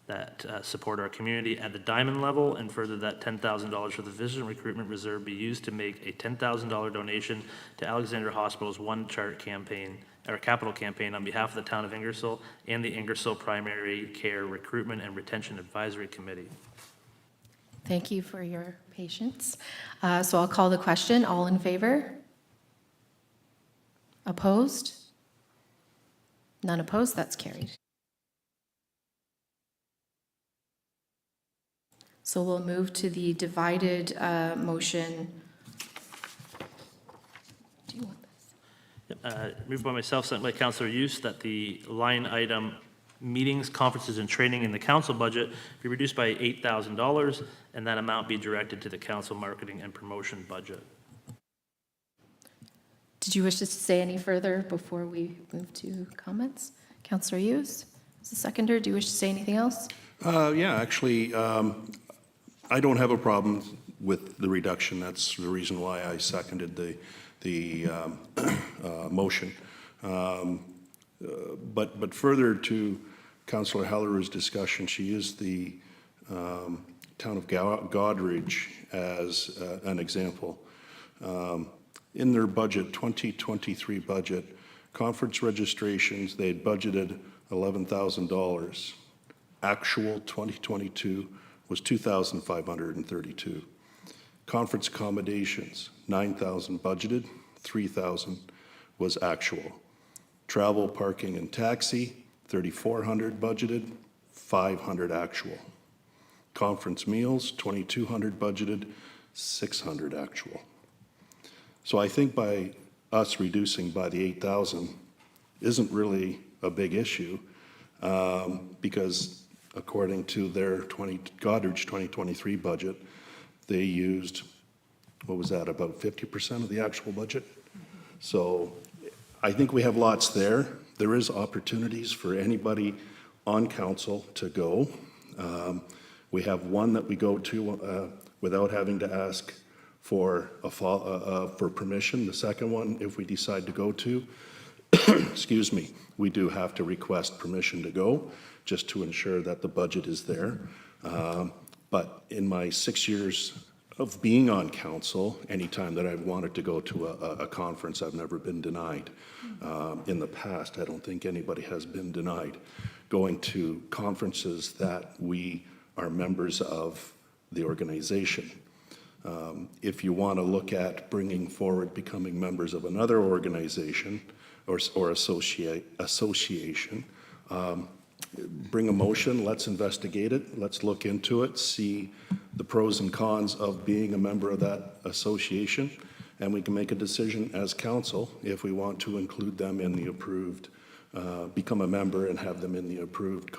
that support our community at the diamond level, and further that $10,000 for the Vision Recruitment Reserve be used to make a $10,000 donation to Alexandra Hospital's One Chart campaign, or capital campaign, on behalf of the town of Ingersoll and the Ingersoll Primary Care Recruitment and Retention Advisory Committee. Thank you for your patience. So I'll call the question. All in favor? Opposed? None opposed. That's carried. So we'll move to the divided motion. Do you want this? Moved by myself, sent by Councillor Youth, that the line item meetings, conferences, and training in the council budget be reduced by $8,000, and that amount be directed to the council marketing and promotion budget. Did you wish to say any further before we move to comments? Councillor Hughes, as the seconder, do you wish to say anything else? Yeah, actually, I don't have a problem with the reduction. That's the reason why I seconded the motion. But further to Councillor Haller's discussion, she used the town of Goderich as an example. In their budget, 2023 budget, conference registrations, they had budgeted $11,000. Actual 2022 was $2,532. Conference accommodations, 9,000 budgeted, 3,000 was actual. Travel, parking, and taxi, 3,400 budgeted, 500 actual. Conference meals, 2,200 budgeted, 600 actual. So I think by us reducing by the 8,000 isn't really a big issue, because according to their Goddard's 2023 budget, they used, what was that, about 50% of the actual budget? So I think we have lots there. There is opportunities for anybody on council to go. We have one that we go to without having to ask for for permission. The second one, if we decide to go to, excuse me, we do have to request permission to go, just to ensure that the budget is there. But in my 6 years of being on council, anytime that I've wanted to go to a conference, I've never been denied. In the past, I don't think anybody has been denied going to conferences that we are members of the organization. If you want to look at bringing forward becoming members of another organization or association, bring a motion, let's investigate it, let's look into it, see the pros and cons of being a member of that association, and we can make a decision as council if we want to include them in the approved, become a member and have them in the approved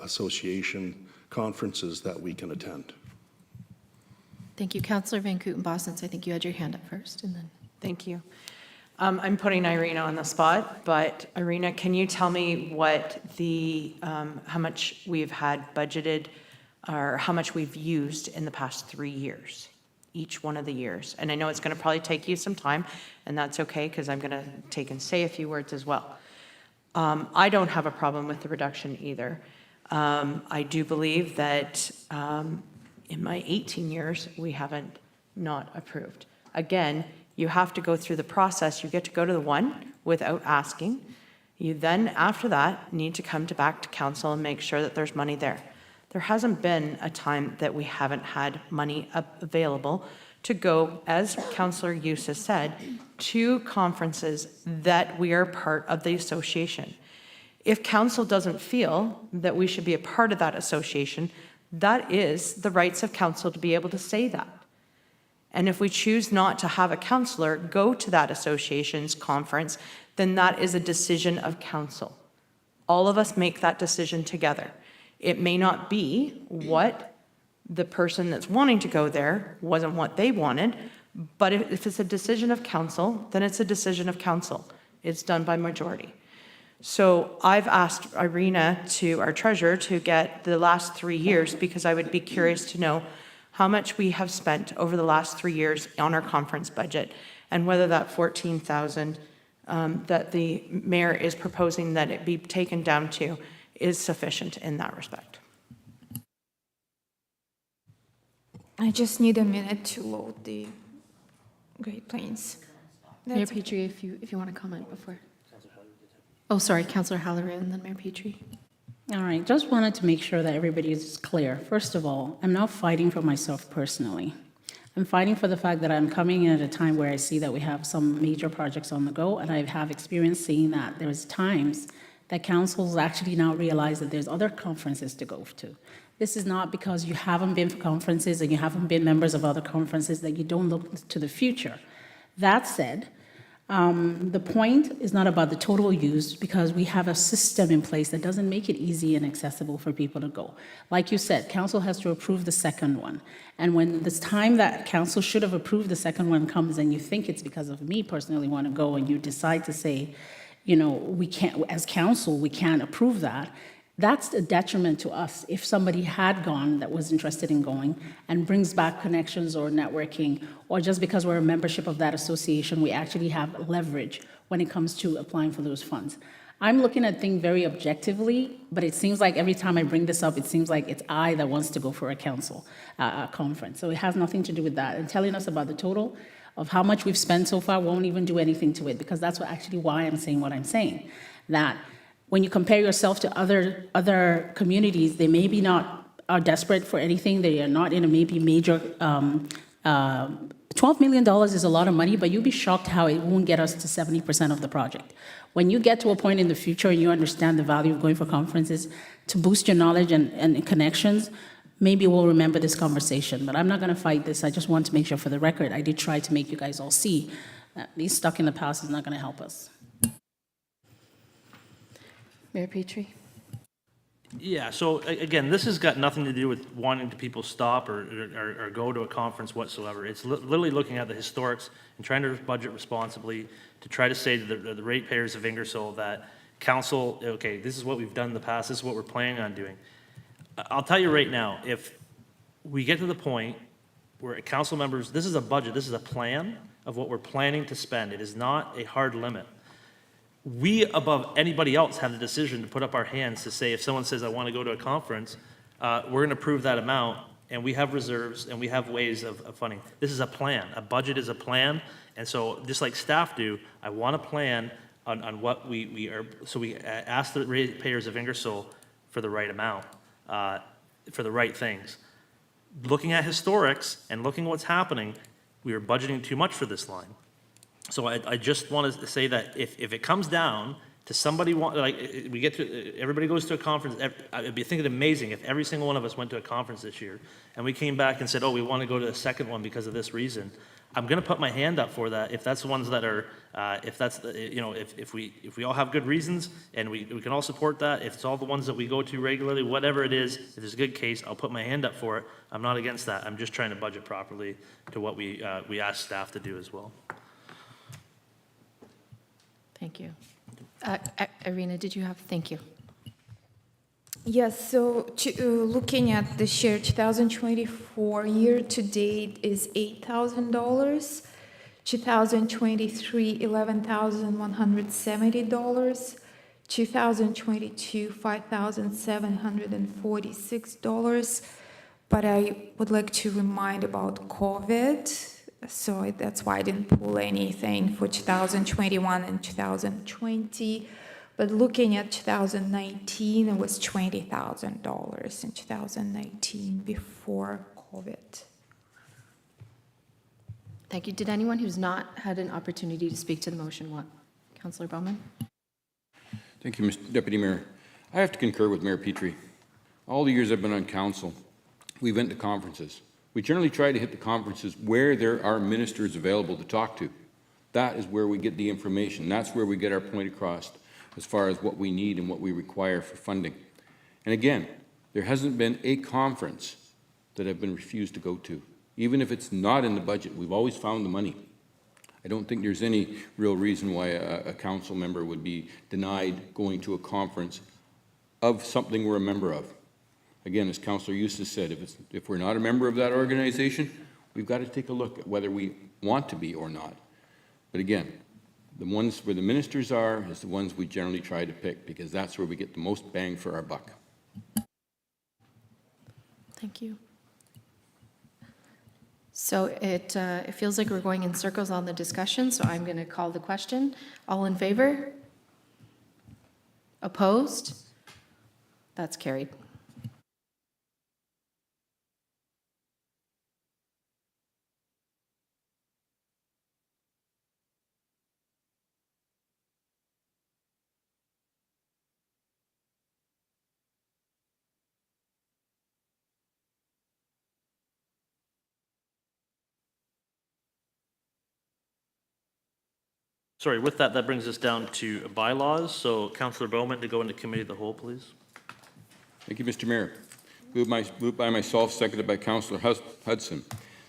association conferences that we can attend. Thank you. Councillor Van Kooten-Bossence, I think you had your hand up first, and then. Thank you. I'm putting Irina on the spot, but Irina, can you tell me what how much we've had budgeted or how much we've used in the past 3 years, each one of the years? And I know it's going to probably take you some time, and that's okay, because I'm going to take and say a few words as well. I don't have a problem with the reduction either. I do believe that in my 18 years, we haven't not approved. Again, you have to go through the process. You get to go to the one without asking. You then, after that, need to come back to council and make sure that there's money there. There hasn't been a time that we haven't had money available to go, as Councillor Eustace said, to conferences that we are part of the association. If council doesn't feel that we should be a part of that association, that is the rights of council to be able to say that. And if we choose not to have a councillor go to that association's conference, then that is a decision of council. All of us make that decision together. It may not be what the person that's wanting to go there wasn't what they wanted, but if it's a decision of council, then it's a decision of council. It's done by majority. So I've asked Irina, our treasurer, to get the last 3 years, because I would be curious to know how much we have spent over the last 3 years on our conference budget, and whether that 14,000 that the mayor is proposing that it be taken down to is sufficient in that respect. I just need a minute to load the Great Plains. Mayor Petrie, if you want to comment before. Oh, sorry, Councillor Halloran and then Mayor Petrie. All right, just wanted to make sure that everybody is clear. First of all, I'm not fighting for myself personally. I'm fighting for the fact that I'm coming in at a time where I see that we have some major projects on the go, and I have experience seeing that there's times that councils actually now realize that there's other conferences to go to. This is not because you haven't been for conferences and you haven't been members of other conferences that you don't look to the future. That said, the point is not about the total use, because we have a system in place that doesn't make it easy and accessible for people to go. Like you said, council has to approve the second one. And when this time that council should have approved the second one comes and you think it's because of me personally want to go, and you decide to say, you know, we can't, as council, we can't approve that, that's a detriment to us. If somebody had gone that was interested in going and brings back connections or networking, or just because we're a membership of that association, we actually have leverage when it comes to applying for those funds. I'm looking at things very objectively, but it seems like every time I bring this up, it seems like it's I that wants to go for a council conference. So it has nothing to do with that. And telling us about the total of how much we've spent so far won't even do anything to it, because that's actually why I'm saying what I'm saying. That when you compare yourself to other communities, they maybe not are desperate for anything. They are not in a maybe major $12 million is a lot of money, but you'll be shocked how it won't get us to 70% of the project. When you get to a point in the future and you understand the value of going for conferences to boost your knowledge and connections, maybe we'll remember this conversation. But I'm not going to fight this. I just want to make sure for the record, I did try to make you guys all see that being stuck in the past is not going to help us. Mayor Petrie? Yeah, so again, this has got nothing to do with wanting to people stop or go to a conference whatsoever. It's literally looking at the historics and trying to budget responsibly to try to say to the ratepayers of Ingersoll that council, okay, this is what we've done in the past, this is what we're planning on doing. I'll tell you right now, if we get to the point where council members, this is a budget, this is a plan of what we're planning to spend. It is not a hard limit. We, above anybody else, have the decision to put up our hands to say, if someone says, I want to go to a conference, we're going to approve that amount, and we have reserves, and we have ways of funding. This is a plan. A budget is a plan, and so just like staff do, I want a plan on what we are, so we ask the ratepayers of Ingersoll for the right amount, for the right things. Looking at historics and looking at what's happening, we are budgeting too much for this line. So I just want to say that if it comes down to somebody we get to, everybody goes to a conference, I'd be thinking amazing if every single one of us went to a conference this year and we came back and said, oh, we want to go to a second one because of this reason. I'm going to put my hand up for that if that's the ones that are, if that's, if we all have good reasons and we can all support that, if it's all the ones that we go to regularly, whatever it is, if there's a good case, I'll put my hand up for it. I'm not against that. I'm just trying to budget properly to what we ask staff to do as well. Thank you. Irina, did you have, thank you. Yes, so looking at the year 2024, year to date is $8,000. 2023, $11,170. 2022, $5,746. But I would like to remind about COVID. So that's why I didn't pull anything for 2021 and 2020. But looking at 2019, it was $20,000 in 2019 before COVID. Thank you. Did anyone who's not had an opportunity to speak to the motion want? Councillor Bowman? Thank you, Mr. Deputy Mayor. I have to concur with Mayor Petrie. All the years I've been on council, we went to conferences. We generally try to hit the conferences where there are ministers available to talk to. That is where we get the information. That's where we get our point across as far as what we need and what we require for funding. And again, there hasn't been a conference that I've been refused to go to. Even if it's not in the budget, we've always found the money. I don't think there's any real reason why a council member would be denied going to a conference of something we're a member of. Again, as Councillor Eustace said, if we're not a member of that organization, we've got to take a look at whether we want to be or not. But again, the ones where the ministers are is the ones we generally try to pick because that's where we get the most bang for our buck. Thank you. So it feels like we're going in circles on the discussion, so I'm going to call the question. All in favor? Opposed? That's carried. Sorry, with that, that brings us down to bylaws. So Councillor Bowman to go into committee of the whole, please. Thank you, Mr. Mayor. Moved by myself, seconded by Councillor Hudson,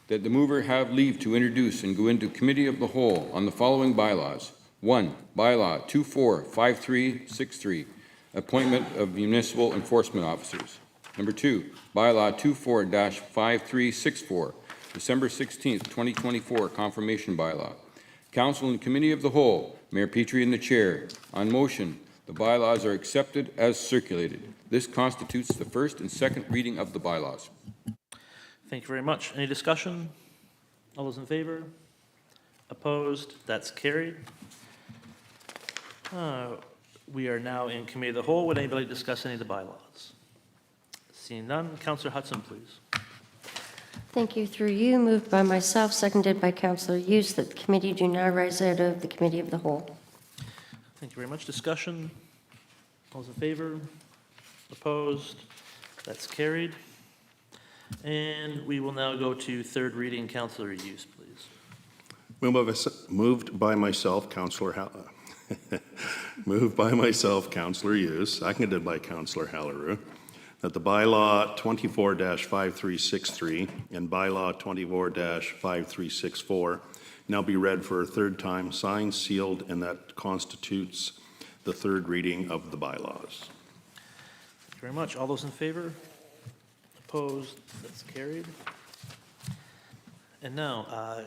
that the mover have leave to introduce and go into committee of the whole on the following bylaws. 1, bylaw 245363, appointment of municipal enforcement officers. Number 2, bylaw 24-5364, December 16th, 2024, confirmation bylaw. Council and Committee of the Whole, Mayor Petrie in the chair. On motion, the bylaws are accepted as circulated. This constitutes the first and second reading of the bylaws. Thank you very much. Any discussion? All those in favor? Opposed? That's carried. We are now in Committee of the Whole. Would anybody discuss any of the bylaws? Seeing none, Councillor Hudson, please. Thank you. Through you, moved by myself, seconded by Councillor Hughes, that the committee do now rise out of the committee of the whole. Thank you very much. Discussion? All those in favor? Opposed? That's carried. And we will now go to third reading. Councillor Hughes, please. Moved by myself, moved by myself, Councillor Hughes, seconded by Councillor Halleru, that the bylaw 24-5363 and bylaw 24-5364 now be read for a third time, signed, sealed, and that constitutes the third reading of the bylaws. Thank you very much. All those in favor? Opposed? That's carried. And now,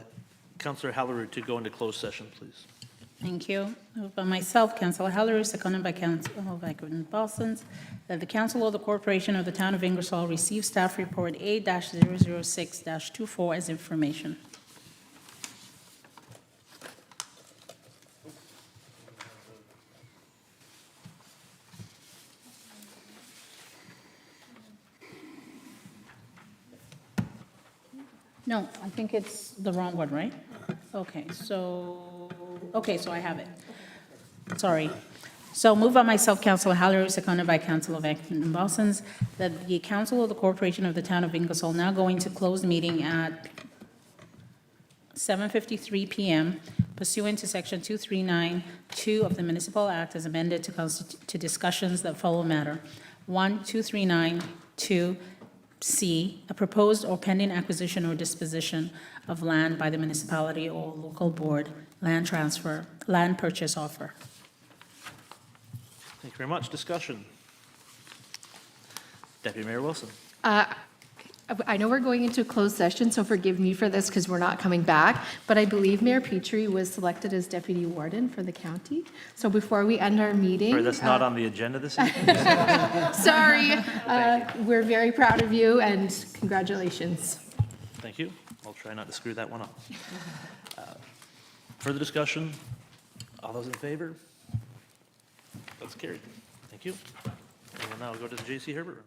Councillor Halleru to go into closed session, please. Thank you. Moved by myself, Councillor Halleru, seconded by Councillor Van Kooten-Bossence, that the Council of the Corporation of the Town of Ingersoll receive staff report A-006-24 as information. No, I think it's the wrong one, right? Okay, so I have it. Sorry. So moved by myself, Councillor Halleru, seconded by Councillor Van Kooten-Bossence, that the Council of the Corporation of the Town of Ingersoll now go into closed meeting at 7:53 p.m. pursuant to Section 2392 of the Municipal Act as amended to discussions that follow matter. 1, 2392C, a proposed or pending acquisition or disposition of land by the municipality or local board, land transfer, land purchase offer. Thank you very much. Discussion. Deputy Mayor Wilson. I know we're going into a closed session, so forgive me for this because we're not coming back, but I believe Mayor Petrie was selected as deputy warden for the county. So before we end our meeting. Sorry, that's not on the agenda this evening. Sorry, we're very proud of you and congratulations. Thank you. I'll try not to screw that one up. Further discussion? All those in favor? That's carried. Thank you. And we'll now go to the J.C. Herbert room.